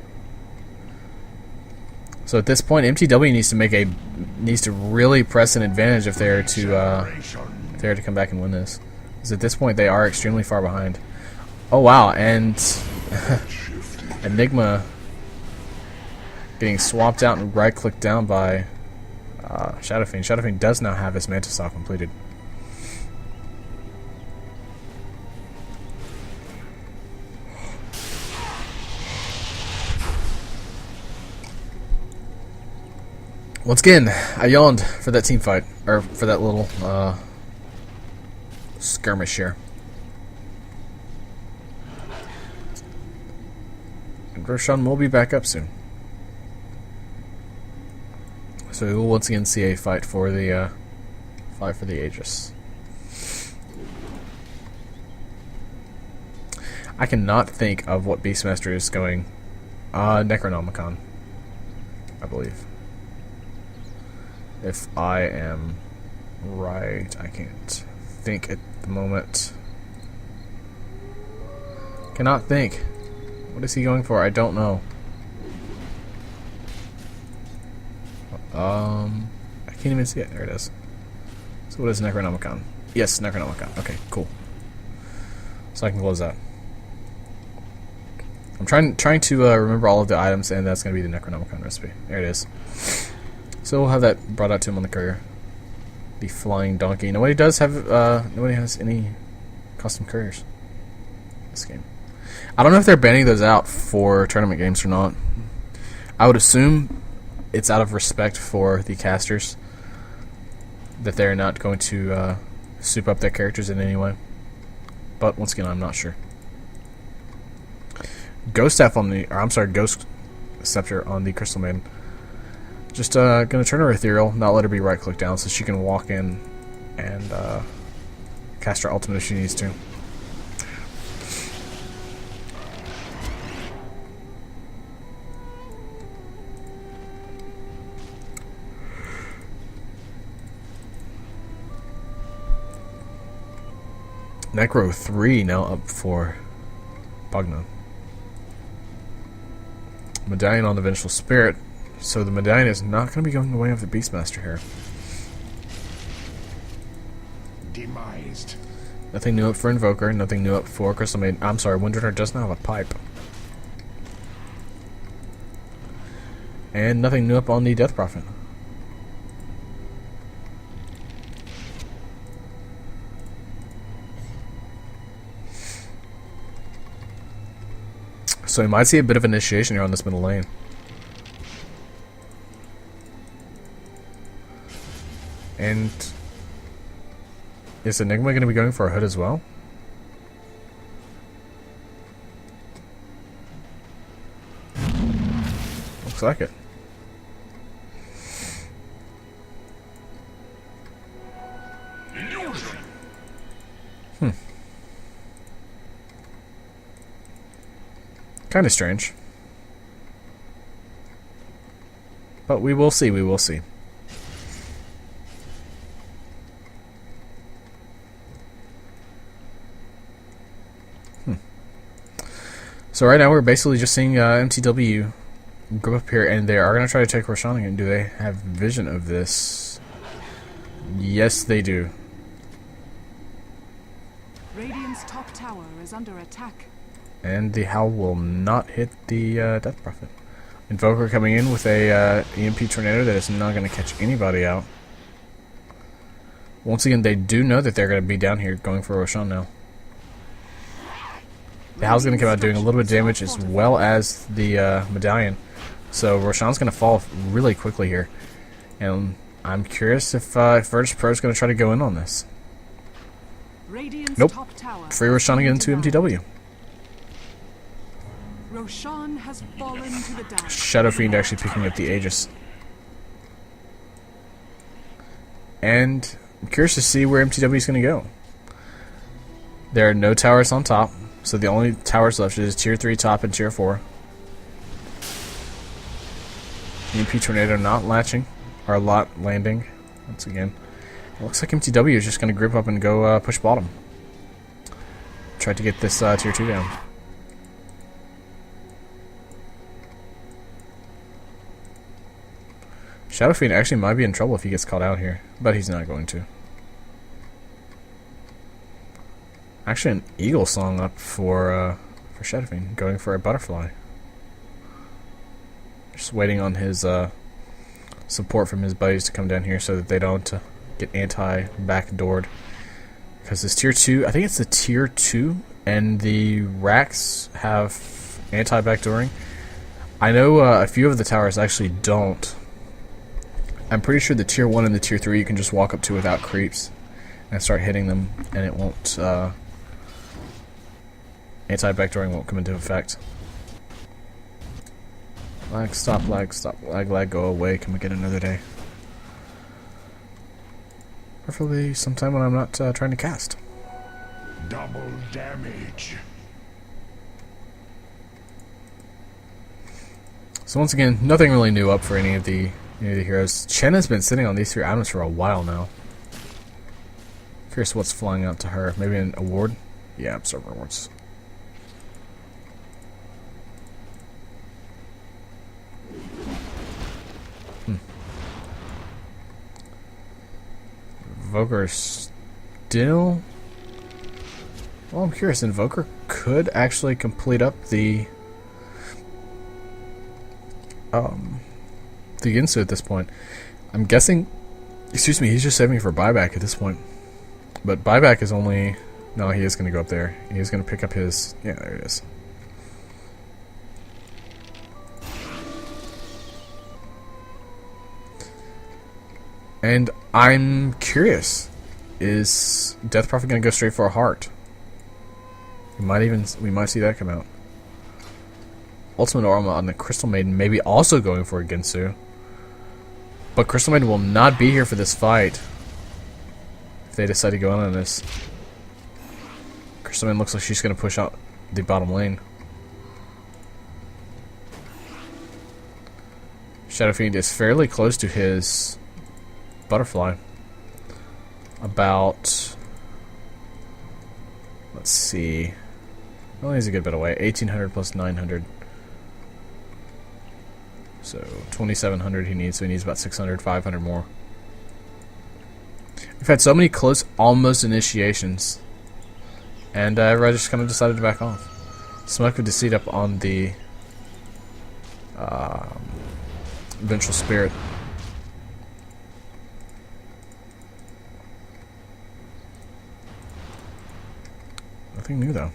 So at this point, mTw needs to really press an advantage if they are to come back and win this. Because at this point, they are extremely far behind. Oh wow! And Enigma getting swapped out and right-clicked down by Shadow Fiend. Shadow Fiend does now have his Mantis Saw completed. Once again, I yawned for that team fight, or for that little skirmish here. And Roshan will be back up soon. So we will once again see a fight for the Aegis. I cannot think of what Beastmaster is going. Necronomicon, I believe. If I am right, I can't think at the moment. Cannot think. What is he going for? I don't know. I can't even see it. There it is. So what is Necronomicon? Yes, Necronomicon. Okay, cool. So I can close that. I'm trying to remember all of the items, and that's going to be the Necronomicon recipe. There it is. So we'll have that brought out to him on the courier. The Flying Donkey. Nobody does have. Nobody has any custom couriers in this game. I don't know if they're banning those out for tournament games or not. I would assume it's out of respect for the casters that they're not going to soup up their characters in any way. But once again, I'm not sure. Ghost Scepter on the Crystal Maiden. Just gonna turn her ethereal, not let her be right-clicked down, so she can walk in and cast her ultimate if she needs to. Necro 3 now up for Bogna. Medallion on the Vengeful Spirit. So the Medallion is not going to be going the way of the Beastmaster here. Demised. Nothing new up for Invoker, nothing new up for Crystal Maiden. I'm sorry, Windrunner does not have a pipe. And nothing new up on the Death Prophet. So you might see a bit of initiation here on this middle lane. And is Enigma going to be going for a hood as well? Looks like it. Kind of strange. But we will see, we will see. So right now we're basically just seeing mTw go up here, and they are going to try to take Roshan again. Do they have vision of this? Yes, they do. Radiant's top tower is under attack. And the Howl will not hit the Death Prophet. Invoker coming in with a EMP Tornado that is not going to catch anybody out. Once again, they do know that they're going to be down here going for Roshan now. The Howl's going to come out doing a little bit of damage as well as the Medallion. So Roshan's going to fall really quickly here. And I'm curious if Virtus.Pro is going to try to go in on this. Radiant's Nope. top tower Free Roshan again to mTw. Roshan has fallen to the down. Shadow Fiend actually picking up the Aegis. And I'm curious to see where mTw is going to go. There are no towers on top, so the only towers left is Tier 3 top and Tier 4. EMP Tornado not latching, or lot landing, once again. It looks like mTw is just going to group up and go push bottom. Try to get this Tier 2 down. Shadow Fiend actually might be in trouble if he gets caught out here, but he's not going to. Actually, an Eagle Song up for Shadow Fiend, going for a Butterfly. Just waiting on his support from his buddies to come down here so that they don't get anti-backdoored. Because this Tier 2, I think it's the Tier 2, and the racks have anti-backdooring. I know a few of the towers actually don't. I'm pretty sure the Tier 1 and the Tier 3 you can just walk up to without creeps and start hitting them, and it won't, anti-backdooring won't come into effect. Lag, stop, lag, go away, can we get another day? Preferably sometime when I'm not trying to cast. Double damage. So once again, nothing really new up for any of the heroes. Chen has been sitting on these 3 items for a while now. Curious what's flying out to her. Maybe an award? Yeah, Observer Awards. Invoker still... Well, I'm curious. Invoker could actually complete up the Ginsu at this point. I'm guessing... Excuse me, he's just saving for buyback at this point. But buyback is only... No, he is going to go up there. He is going to pick up his... Yeah, there it is. And I'm curious. Is Death Prophet going to go straight for a heart? We might see that come out. Ultimate Armor on the Crystal Maiden, maybe also going for a Ginsu. But Crystal Maiden will not be here for this fight if they decide to go in on this. Crystal Maiden looks like she's going to push out the bottom lane. Shadow Fiend is fairly close to his Butterfly. About Let's see. Well, he's a good bit away. 1,800 plus 900. So 2,700 he needs. So he needs about 600, 500 more. We've had so many close, almost initiations, and everybody just kind of decided to back off. Smoke of Deceit up on the Vengeful Spirit. Nothing new though.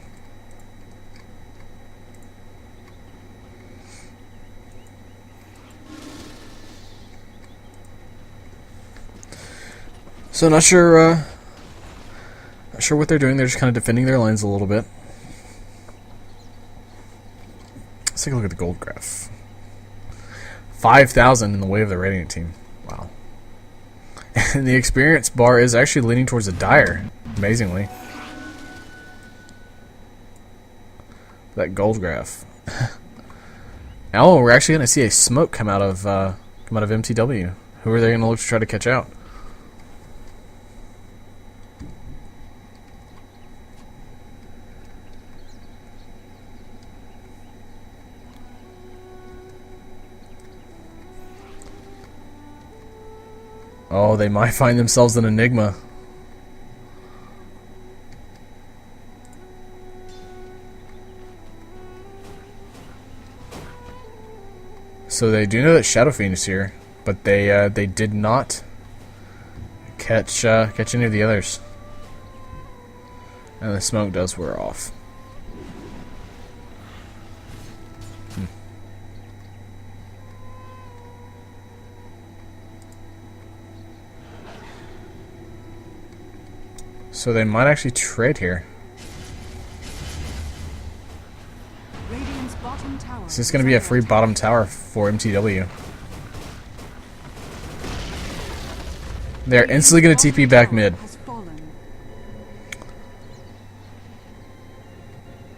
So not sure what they're doing. They're just kind of defending their lanes a little bit. Let's take a look at the gold graph. 5,000 in the way of the Radiant team. Wow. And the experience bar is actually leaning towards a Dire, amazingly. That gold graph. Now we're actually going to see a smoke come out of mTw. Who are they going to look to try to catch out? Oh, they might find themselves an Enigma. So they do know that Shadow Fiend is here, but they did not catch any of the others. And the smoke does wear off. So they might actually trade here. Radiant's bottom tower This is going to be a free bottom tower for mTw. They're instantly going to TP back mid.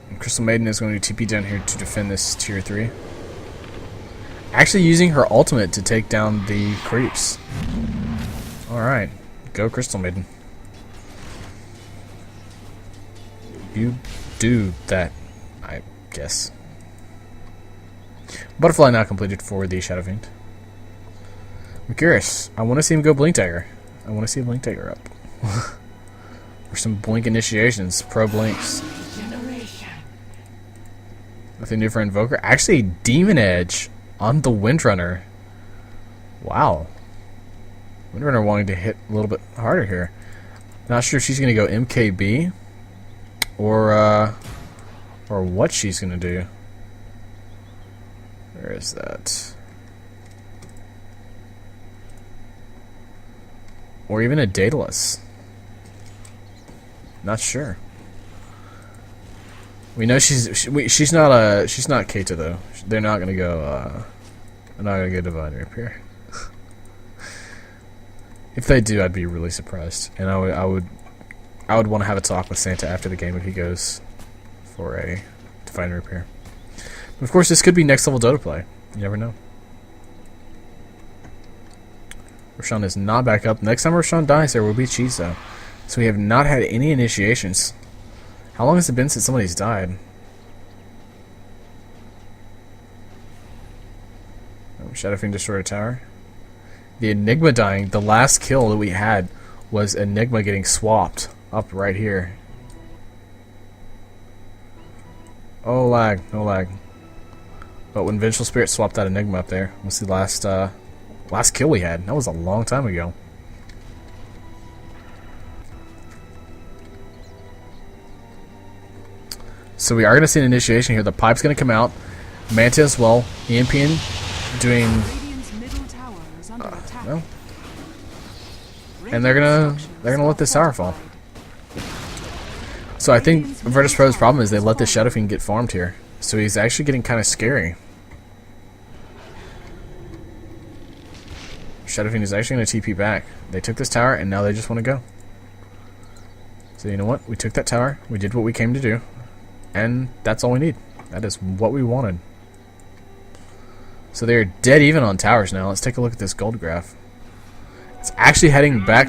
And Crystal Maiden is going to TP down here to defend this tier 3. Actually using her ultimate to take down the creeps. Alright, go Crystal Maiden. You do that, I guess. Butterfly now completed for the Shadow Fiend. I'm curious. I want to see him go Blink Dagger. I want to see Blink Dagger up. Or some Blink initiations. Pro Blinks. Nothing new for Invoker. Actually, Demon Edge on the Windrunner. Wow. Windrunner wanting to hit a little bit harder here. Not sure if she's going to go MKB. Or what she's gonna do. Where is that? Or even a Daedalus. Not sure. We know she's not Keita though. They're not gonna go. They're not gonna go Divine Repair. If they do, I'd be really surprised, and I would want to have a talk with Santa after the game if he goes for a Divine Repair. But of course, this could be next level Dota play. You never know. Roshan is not back up. Next time Roshan dies, there will be cheese though. So we have not had any initiations. How long has it been since somebody's died? Oh, Shadow Fiend destroyed a tower. The Enigma dying. The last kill that we had was Enigma getting swapped. Up right here. Oh lag, no lag. But when Vengeful Spirit swapped that Enigma up there, was the last kill we had. That was a long time ago. So we are going to see an initiation here. The pipe's going to come out. Manta as well. EMPN doing. No. And they're gonna let this tower fall. So I think Virtus.Pro's problem is they let this Shadow Fiend get farmed here. So he's actually getting kind of scary. Shadow Fiend is actually going to TP back. They took this tower and now they just want to go. So you know what? We took that tower. We did what we came to do. And that's all we need. That is what we wanted. So they're dead even on towers now. Let's take a look at this gold graph. It's actually heading back,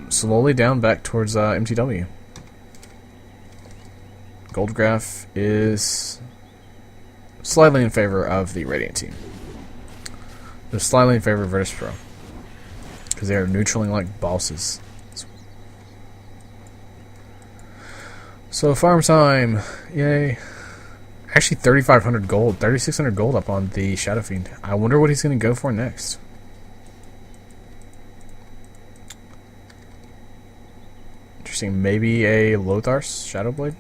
slowly down back towards mTw. Gold graph is slightly in favor of the Radiant team. They're slightly in favor of Virtus.Pro because they are neutraling like bosses. So farm time, yay! Actually, 3,500 gold, 3,600 gold up on the Shadow Fiend. I wonder what he's going to go for next. Interesting, maybe a Lothar's Shadow Blade.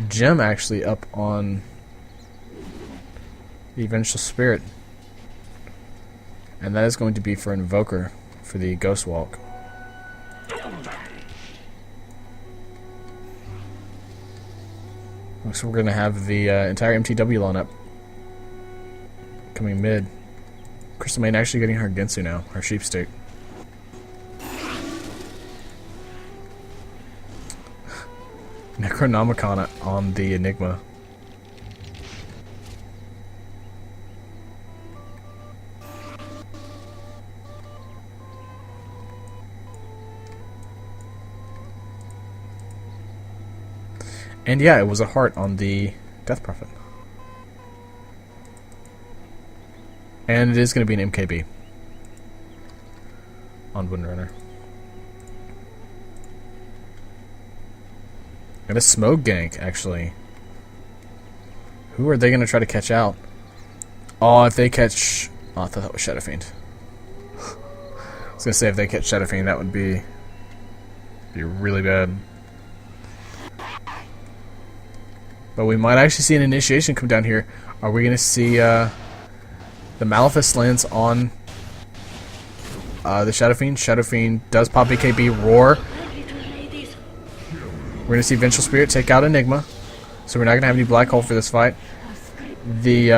Gem actually up on the Vengeful Spirit. And that is going to be for Invoker for the Ghost Walk. Looks like we're going to have the entire mTw lineup coming mid. Crystal Maiden actually getting her Gensu now, her Sheepstick. Necronomicon on the Enigma. And yeah, it was a heart on the Death Prophet. And it is going to be an MKB on Windrunner. And a smoke gank, actually. Who are they going to try to catch out? Oh, if they catch... Oh, I thought that was Shadow Fiend. I was going to say, if they catch Shadow Fiend, that would be really bad. But we might actually see an initiation come down here. Are we going to see the Malefice lands on the Shadow Fiend? Shadow Fiend does pop BKB, Roar. We're going to see Vengeful Spirit take out Enigma. So we're not going to have any Black Hole for this fight. The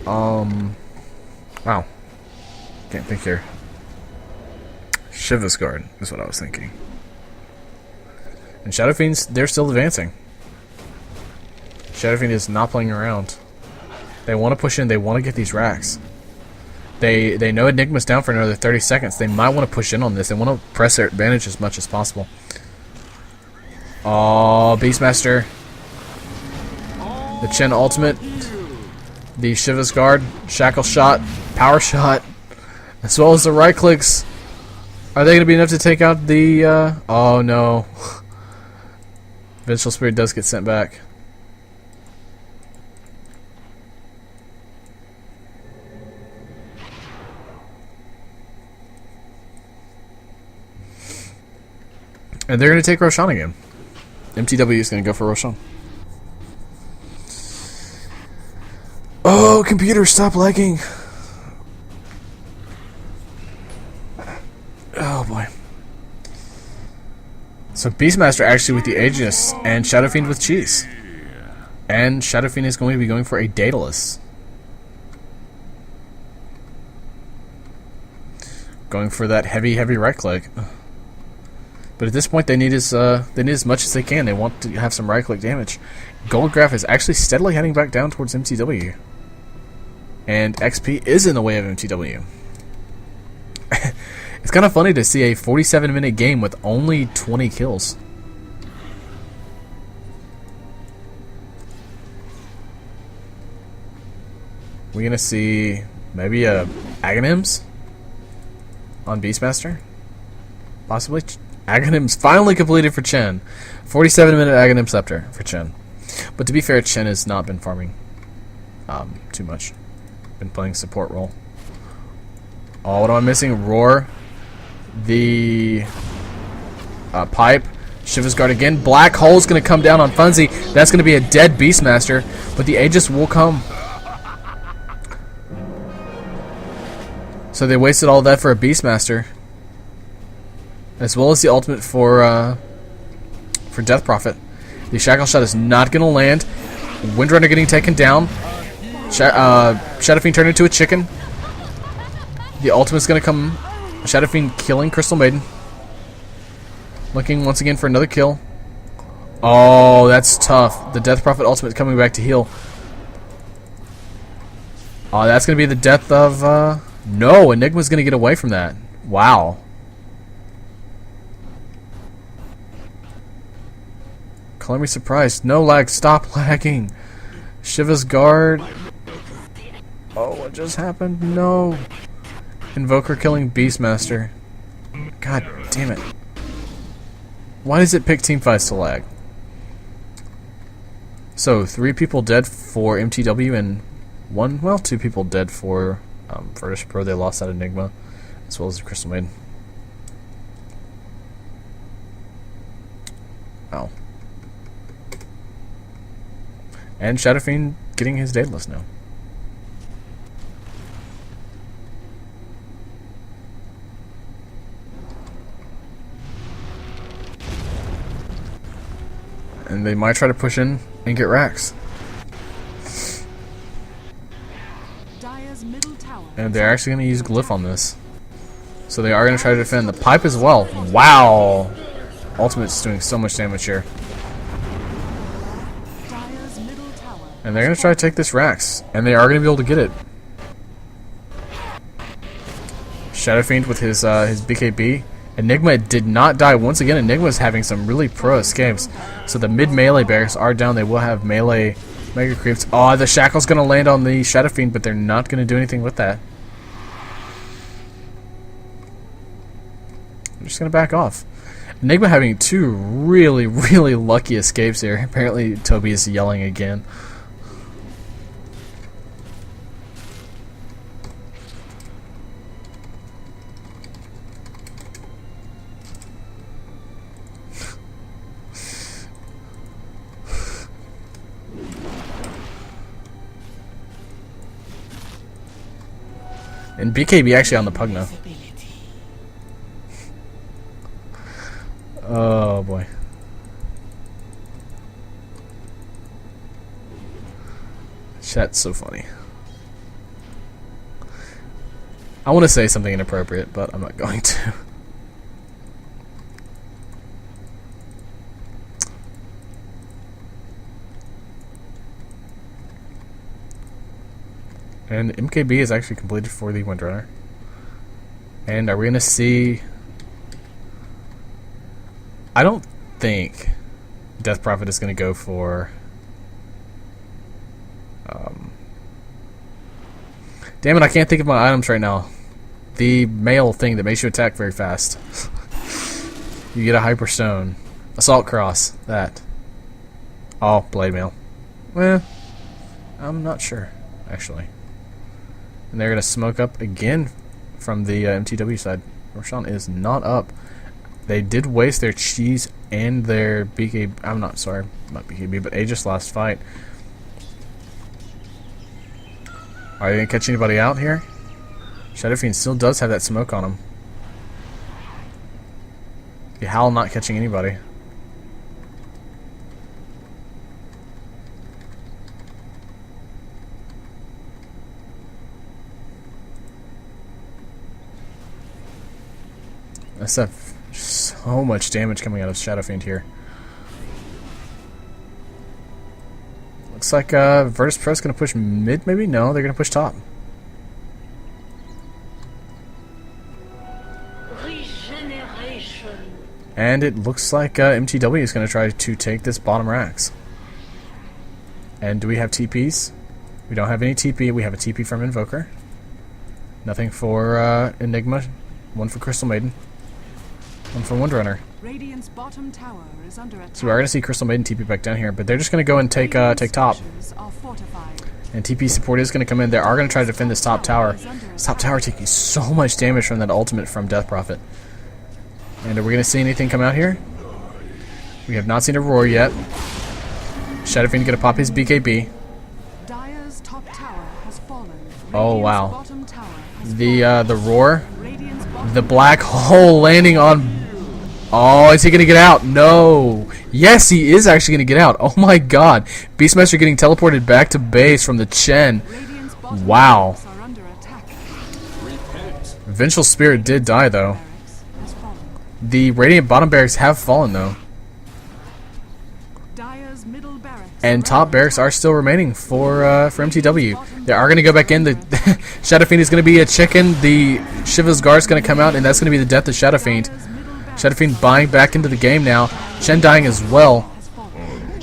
wow. Can't think here. Shiva's Guard is what I was thinking. And Shadow Fiends, they're still advancing. Shadow Fiend is not playing around. They want to push in. They want to get these racks. They know Enigma's down for another 30 seconds. They might want to push in on this. They want to press their advantage as much as possible. Oh, Beastmaster. The Chen ultimate. The Shiva's Guard. Shackle shot. Power shot. As well as the right clicks. Are they going to be enough to take out the... oh no. Vengeful Spirit does get sent back. And they're going to take Roshan again. mTw is going to go for Roshan. Oh, computer, stop lagging. Oh boy. So Beastmaster actually with the Aegis and Shadow Fiend with Cheese. And Shadow Fiend is going to be going for a Daedalus. Going for that heavy right click. But at this point they need as much as they can. They want to have some right click damage. Gold graph is actually steadily heading back down towards mTw. And XP is in the way of mTw. It's kind of funny to see a 47-minute game with only 20 kills. We're going to see maybe a Aghanims on Beastmaster? Possibly. Aghanims finally completed for Chen. 47-minute Aghanim Scepter for Chen. But to be fair, Chen has not been farming too much. Been playing support role. Oh, what am I missing? Roar. The pipe. Shiva's Guard again. Black Hole's going to come down on Funzy. That's going to be a dead Beastmaster. But the Aegis will come. So they wasted all that for a Beastmaster. As well as the ultimate for Death Prophet. The Shackle Shot is not going to land. Windrunner getting taken down. Shadow Fiend turned into a chicken. The ultimate's going to come. Shadow Fiend killing Crystal Maiden. Looking once again for another kill. Oh, that's tough. The Death Prophet ultimate coming back to heal. Oh, that's going to be the death of... No, Enigma's going to get away from that. Wow. Color me surprised. No lag. Stop lagging. Shiva's guard. Oh, what just happened? No. Invoker killing Beastmaster. God damn it. Why does it pick team fights to lag? So, 3 people dead for mTw and 2 people dead for Virtus.Pro. They lost that Enigma as well as the Crystal Maiden. Wow. And Shadow Fiend getting his Daedalus now. And they might try to push in and get racks. And they're actually going to use Glyph on this. So they are going to try to defend the pipe as well. Wow! Ultimate's doing so much damage here. And they're going to try to take this racks. And they are going to be able to get it. Shadow Fiend with his BKB. Enigma did not die. Once again, Enigma's having some really pro escapes. So the mid-melee barracks are down. They will have melee Mega Creeps. Oh, the Shackle's going to land on the Shadow Fiend, but they're not going to do anything with that. They're just going to back off. Enigma having 2 really, really lucky escapes here. Apparently, Toby is yelling again. And BKB actually on the Pugna. Oh boy. Chat's so funny. I want to say something inappropriate, but I'm not going to. And MKB is actually completed for the Windrunner. And are we going to see... I don't think Death Prophet is going to go for... Damn it, I can't think of my items right now. The mail thing that makes you attack very fast. You get a Hyperstone. Assault Cross. That. Oh, Blade Mail. Well, I'm not sure, actually. And they're going to smoke up again from the mTw side. Roshan is not up. They did waste their cheese and their BKB. I'm not sorry, not BKB, but Aegis last fight. Are they going to catch anybody out here? Shadow Fiend still does have that smoke on him. The Howl not catching anybody. SF, so much damage coming out of Shadow Fiend here. Looks like Virtus.Pro is going to push mid, maybe? No, they're going to push top. And it looks like mTw is going to try to take this bottom racks. And do we have TPs? We don't have any TP. We have a TP from Invoker. Nothing for Enigma. One for Crystal Maiden. One for Windrunner. Radiant's bottom tower is under attack. So we are going to see Crystal Maiden TP back down here, but they're just going to go and take top. And TP support is going to come in. They are going to try to defend this top tower. This top tower taking so much damage from that ultimate from Death Prophet. And are we going to see anything come out here? We have not seen a roar yet. Shadow Fiend going to pop his BKB. Dire's top tower has fallen. Oh wow. Bottom tower has The roar. Radiant's The black hole landing on... Oh, is he going to get out? No. Yes, he is actually going to get out. Oh my god. Beastmaster getting teleported back to base from the Chen. Radiant's bottom Wow. barracks are under attack. Vengeful Spirit did die though. Barracks has fallen. The Radiant bottom barracks have fallen though. Dire's middle barracks And top barracks are still remaining for MTW. They are going to go back in. The Shadow Fiend is going to be a chicken. The Shiva's Guard is going to come out, and that's going to be the death of Shadow Fiend. Shadow Fiend buying back into the game now. Chen dying as well.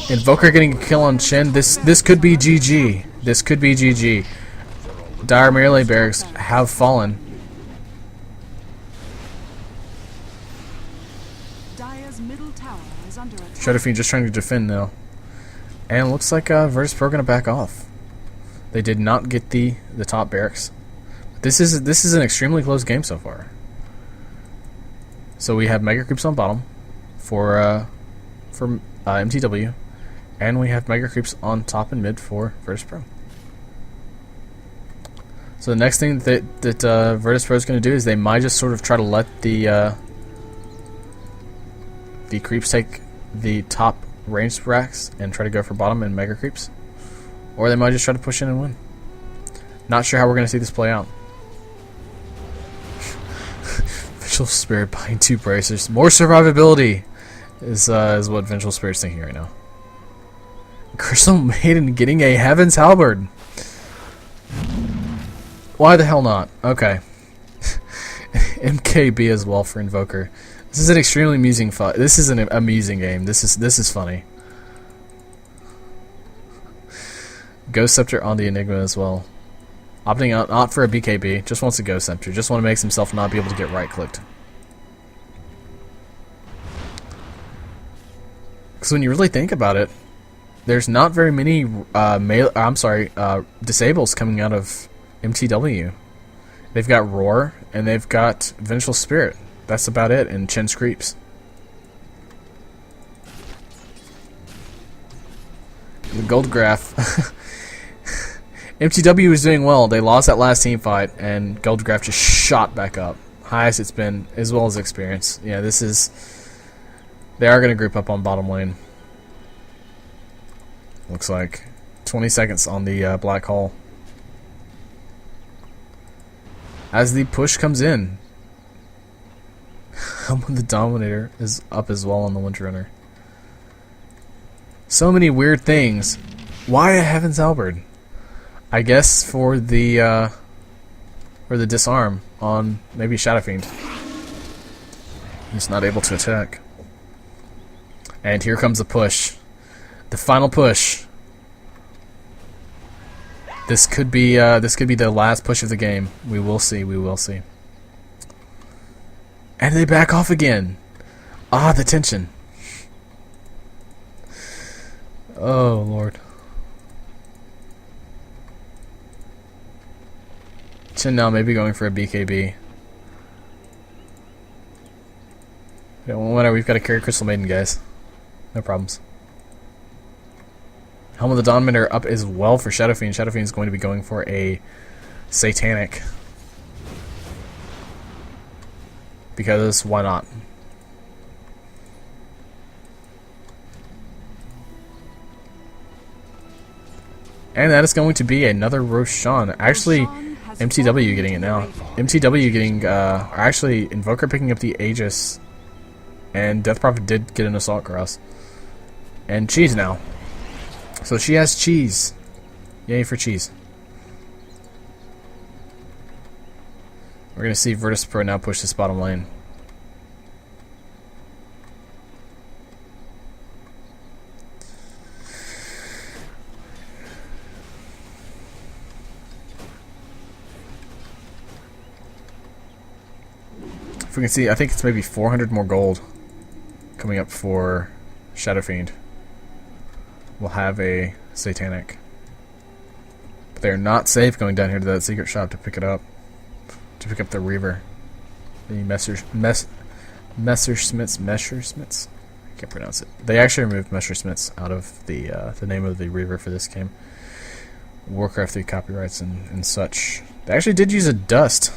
Invoker getting a kill on Chen. This could be GG. This could be GG. Dire melee barracks have fallen. Dire's middle tower is under attack. Shadow Fiend just trying to defend now. And it looks like Virtus.Pro going to back off. They did not get the top barracks. This is an extremely close game so far. So we have Mega Creeps on bottom for MTW, and we have Mega Creeps on top and mid for Virtus.Pro. So the next thing that Virtus.Pro is going to do is they might just sort of try to let the creeps take the top ranged racks and try to go for bottom and Mega Creeps, or they might just try to push in and win. Not sure how we're going to see this play out. Vengeful Spirit buying 2 bracers. More survivability is what Vengeful Spirit's thinking right now. Crystal Maiden getting a Heaven's Halberd. Why the hell not? Okay. MKB as well for Invoker. This is an extremely amusing fight. This is an amusing game. This is funny. Ghost Scepter on the Enigma as well. Opting out not for a BKB. Just wants a Ghost Scepter. Just want to make himself not be able to get right clicked. Because when you really think about it, there's not very many disables coming out of MTW. They've got Roar and they've got Vengeful Spirit. That's about it, and Chen's Creeps. The gold graph. MTW was doing well. They lost that last team fight, and gold graph just shot back up. Highest it's been, as well as experience. Yeah, this is... They are going to group up on bottom lane. Looks like 20 seconds on the black hole. As the push comes in, the Dominator is up as well on the Windrunner. So many weird things. Why a Heaven's Halberd? I guess for the disarm on maybe Shadow Fiend. He's not able to attack. And here comes the push. The final push. This could be the last push of the game. We will see. We will see. And they back off again. Ah, the tension. Oh, Lord. Chen now maybe going for a BKB. Yeah, well, whatever, we've got to carry Crystal Maiden, guys. No problems. Helm of the Dominator up as well for Shadow Fiend. Shadow Fiend is going to be going for a Satanic. Because why not? And that is going to be another Roshan. Actually, MTW getting it now. MTW getting, actually, Invoker picking up the Aegis. And Death Prophet did get an Assault Cross. And Cheese now. So she has Cheese. Yay for Cheese. We're going to see Virtus.Pro now push this bottom lane. If we can see, I think it's maybe 400 more gold coming up for Shadow Fiend. We'll have a Satanic. But they're not safe going down here to that secret shop to pick it up. To pick up the Reaver. The Messersmiths? I can't pronounce it. They actually removed Messersmiths out of the name of the Reaver for this game. Warcraft 3 copyrights and such. They actually did use a dust.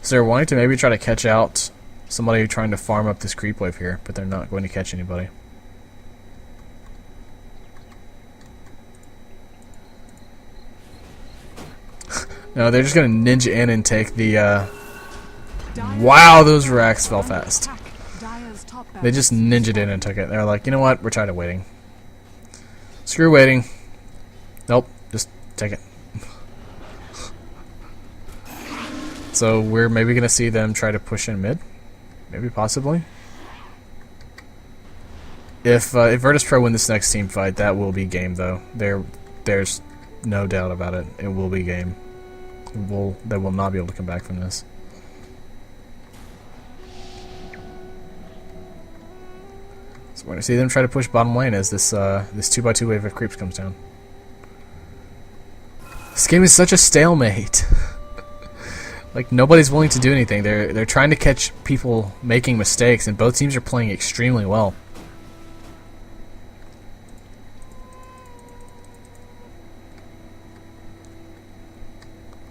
So they're wanting to maybe try to catch out somebody trying to farm up this creep wave here, but they're not going to catch anybody. No, they're just going to ninja in and take the, wow, those racks fell fast. They just ninja'd in and took it. They're like, you know what, we're tired of waiting. Screw waiting. Nope, just take it. So we're maybe going to see them try to push in mid? Maybe, possibly? If Virtus.Pro win this next team fight, that will be game, though. There's no doubt about it. It will be game. They will not be able to come back from this. So we're going to see them try to push bottom lane as this 2x2 wave of creeps comes down. This game is such a stalemate. Like, nobody's willing to do anything. They're trying to catch people making mistakes, and both teams are playing extremely well.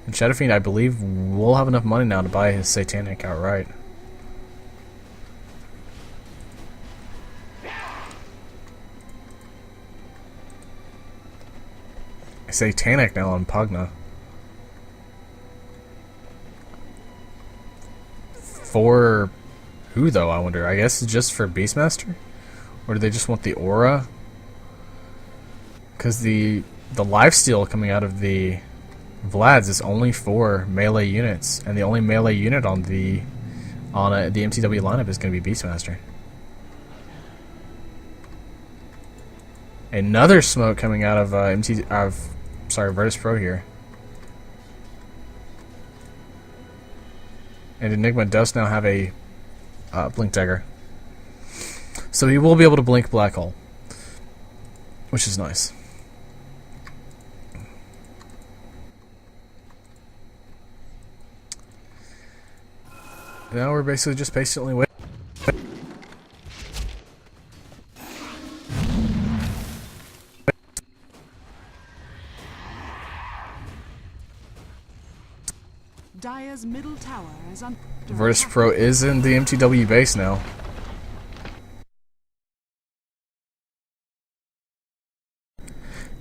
And Shadowfiend, I believe, will have enough money now to buy his Satanic outright. Satanic now on Pugna. For who, though, I wonder? I guess just for Beastmaster? Or do they just want the aura? Because the lifesteal coming out of the Vlad's is only for melee units, and the only melee unit on the mTw lineup is going to be Beastmaster. Another smoke coming out of Virtus.Pro here. And Enigma does now have a Blink Dagger. So he will be able to blink Black Hole, which is nice. Now we're basically just patiently waiting. Dire's middle tower is under Virtus.Pro is in the mTw base now.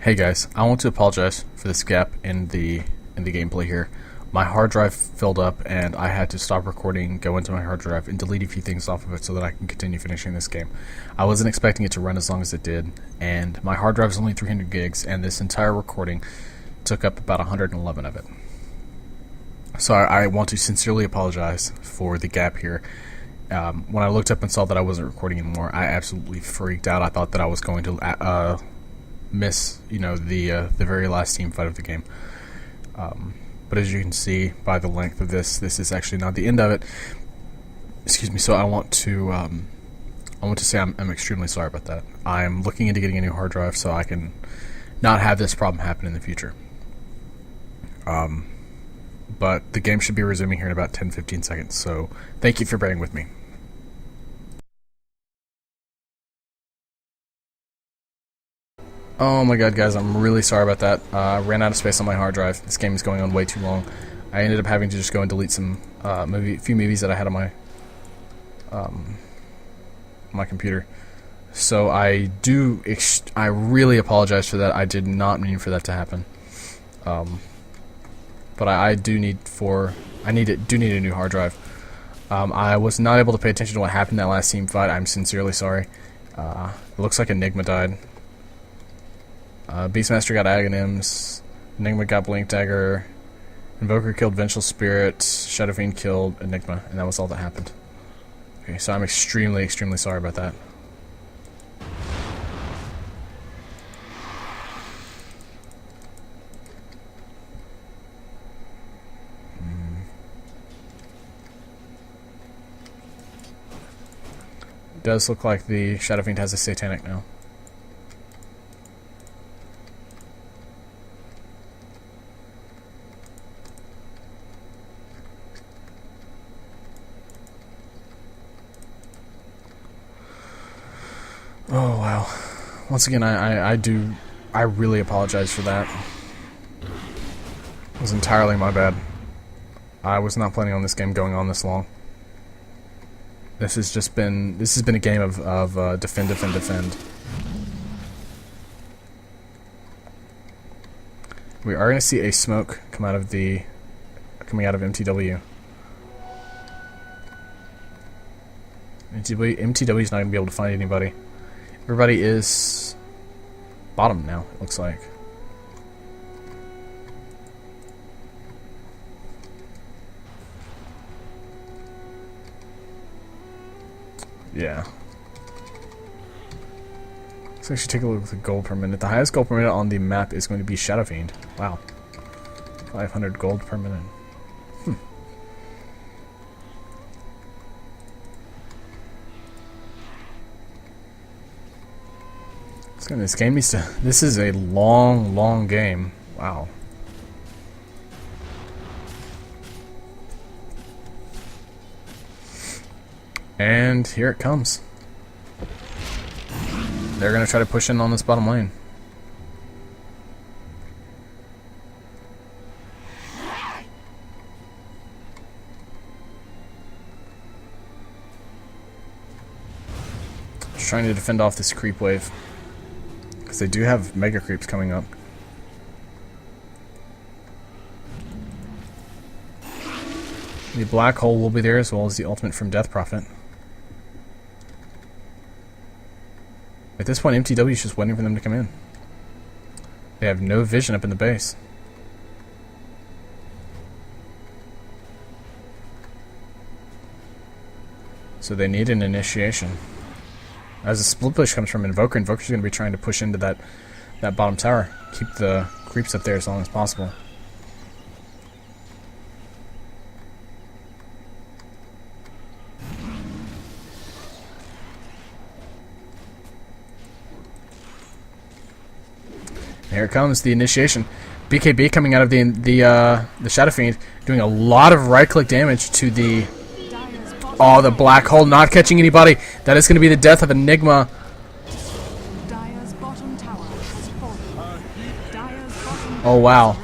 Hey guys, I want to apologize for this gap in the gameplay here. My hard drive filled up and I had to stop recording, go into my hard drive, and delete a few things off of it so that I can continue finishing this game. I wasn't expecting it to run as long as it did, and my hard drive is only 300 gigs, and this entire recording took up about 111 of it. So I want to sincerely apologize for the gap here. When I looked up and saw that I wasn't recording anymore, I absolutely freaked out. I thought that I was going to miss, the very last team fight of the game. But as you can see by the length of this is actually not the end of it. Excuse me. So I want to say I'm extremely sorry about that. I'm looking into getting a new hard drive so I can not have this problem happen in the future. But the game should be resuming here in about 10-15 seconds, so thank you for bearing with me. Oh my god, guys, I'm really sorry about that. I ran out of space on my hard drive. This game is going on way too long. I ended up having to just go and delete some few movies that I had on my computer. So I really apologize for that. I did not mean for that to happen. But I do need a new hard drive. I was not able to pay attention to what happened in that last team fight. I'm sincerely sorry. It looks like Enigma died. Beastmaster got Aghanims. Enigma got Blink Dagger. Invoker killed Vengeful Spirit. Shadowfiend killed Enigma, and that was all that happened. Okay, so I'm extremely, extremely sorry about that. It does look like the Shadowfiend has a Satanic now. Oh wow. Once again, I really apologize for that. It was entirely my bad. I was not planning on this game going on this long. This has been a game of defend, defend, defend. We are going to see a smoke coming out of mTw. mTw is not going to be able to find anybody. Everybody is bottom now, it looks like. Yeah. Let's actually take a look at the gold per minute. The highest gold per minute on the map is going to be Shadow Fiend. Wow. 500 gold per minute. This game needs to... This is a long, long game. Wow. And here it comes. They're going to try to push in on this bottom lane. Just trying to defend off this creep wave. Because they do have mega creeps coming up. The black hole will be there as well as the ultimate from Death Prophet. At this point, mTw is just waiting for them to come in. They have no vision up in the base. So they need an initiation. As a split push comes from Invoker, Invoker's going to be trying to push into that bottom tower. Keep the creeps up there as long as possible. Here it comes, the initiation. BKB coming out of the Shadow Fiend, doing a lot of right-click damage to the... Oh, the black hole not catching anybody. That is going to be the death of Enigma. Oh, wow.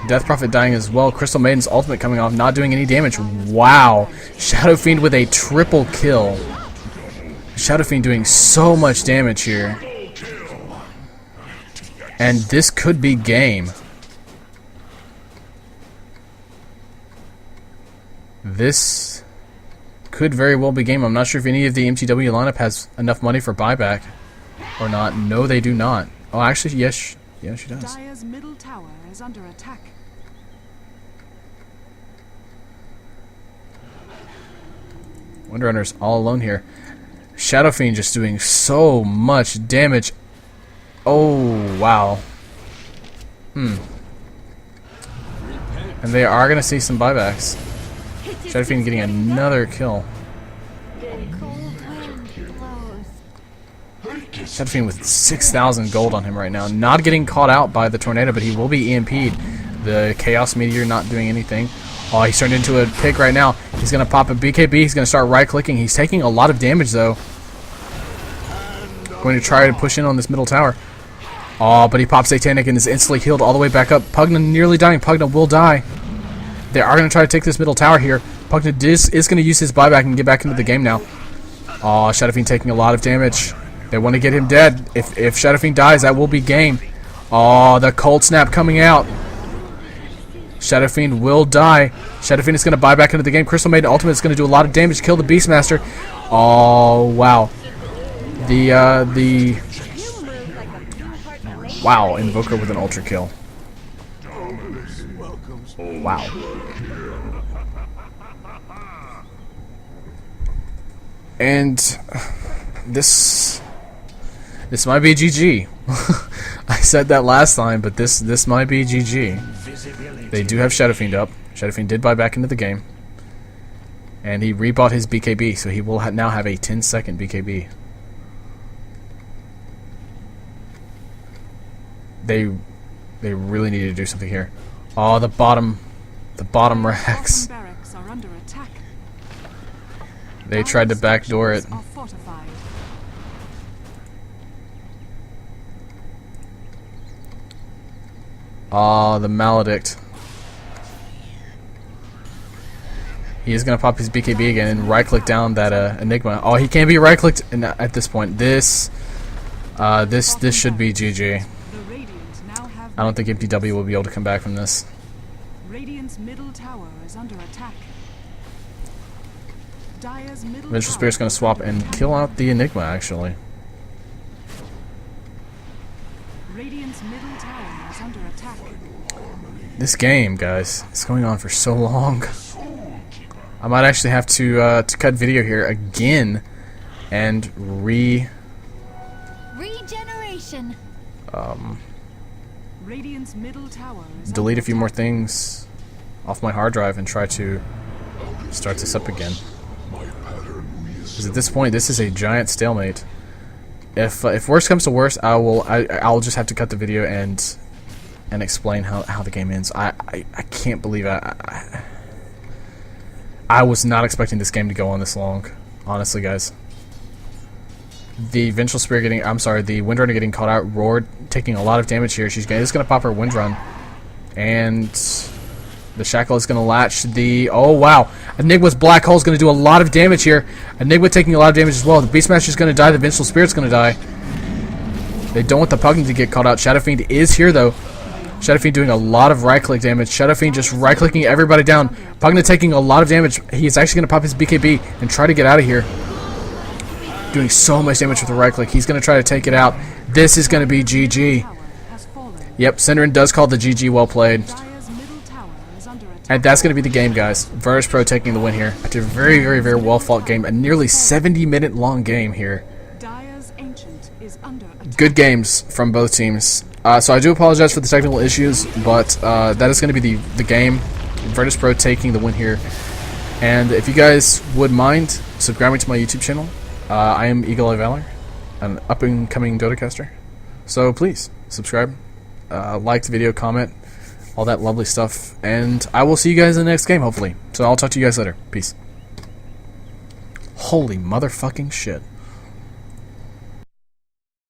Death Prophet dying as well. Crystal Maiden's ultimate coming off, not doing any damage. Wow. Shadow Fiend with a triple kill. Shadow Fiend doing so much damage here. And this could be game. This could very well be game. I'm not sure if any of the mTw lineup has enough money for buyback or not. No, they do not. Oh, actually, yes, she does. Dire's middle tower is under attack. Windrunner's all alone here. Shadow Fiend just doing so much damage. Oh, wow. And they are going to see some buybacks. Shadow Fiend getting another kill. Shadow Fiend with 6,000 gold on him right now. Not getting caught out by the tornado, but he will be EMP'd. The Chaos Meteor not doing anything. Oh, he's turned into a pig right now. He's going to pop a BKB. He's going to start right-clicking. He's taking a lot of damage, though. Going to try to push in on this middle tower. Oh, but he pops Satanic and is instantly healed all the way back up. Pugna nearly dying. Pugna will die. They are going to try to take this middle tower here. Pugna is going to use his buyback and get back into the game now. Oh, Shadow Fiend taking a lot of damage. They want to get him dead. If Shadow Fiend dies, that will be game. Oh, the cold snap coming out. Shadow Fiend will die. Shadow Fiend is going to buy back into the game. Crystal Maiden ultimate is going to do a lot of damage. Kill the Beastmaster. Oh, wow. Wow, Invoker with an ultra kill. Wow. And this might be GG. I said that last time, but this might be GG. They do have Shadow Fiend up. Shadow Fiend did buy back into the game. And he rebought his BKB, so he will now have a 10-second BKB. They really need to do something here. Oh, the bottom racks. They tried to backdoor it. Oh, the Maledict. He is going to pop his BKB again and right-click down that Enigma. Oh, he can't be right-clicked at this point. This should be GG. I don't think mTw will be able to come back from this. Radiant's middle tower is under attack. Dire's middle Vengeful Spirit's going to swap and kill out the Enigma, actually. Radiant's middle tower is under attack. This game, guys, it's going on for so long. I might actually have to cut video here again and regeneration. Radiant's middle tower is delete under a few more attack. things off my hard drive and try to start this up again. Because at this point, this is a giant stalemate. If worst comes to worst, I'll just have to cut the video and explain how the game ends. I can't believe I was not expecting this game to go on this long, honestly, guys. The Vengeful Spear the Windrunner getting caught out, Roared taking a lot of damage here. She's just gonna pop her Windrun, and the Shackle is gonna latch the. Oh wow! Enigma's Black Hole is gonna do a lot of damage here. Enigma taking a lot of damage as well. The Beastmaster is gonna die. The Vengeful Spirit's gonna die. They don't want the Pugna to get caught out. Shadow Fiend is here though. Shadow Fiend doing a lot of right-click damage. Shadow Fiend just right-clicking everybody down. Pugna taking a lot of damage. He's actually going to pop his BKB and try to get out of here. Doing so much damage with the right-click. He's going to try to take it out. This is going to be GG. Tower has fallen. Yep, Synderen does call the GG. Well played. Dire's middle tower is under attack. And that's going to be the game, guys. Virtus.Pro taking the win here. After a very, very, very well-fought game. A nearly 70-minute long game here. Dire's ancient is under attack. Good games from both teams. So I do apologize for the technical issues, but that is going to be the game. Virtus.Pro taking the win here. And if you guys would mind subscribing to my YouTube channel, I am Eagle Eye Valor, an up-and-coming Dotacaster. So please subscribe, like the video, comment, all that lovely stuff, and I will see you guys in the next game, hopefully. So I'll talk to you guys later. Peace. Holy motherfucking shit.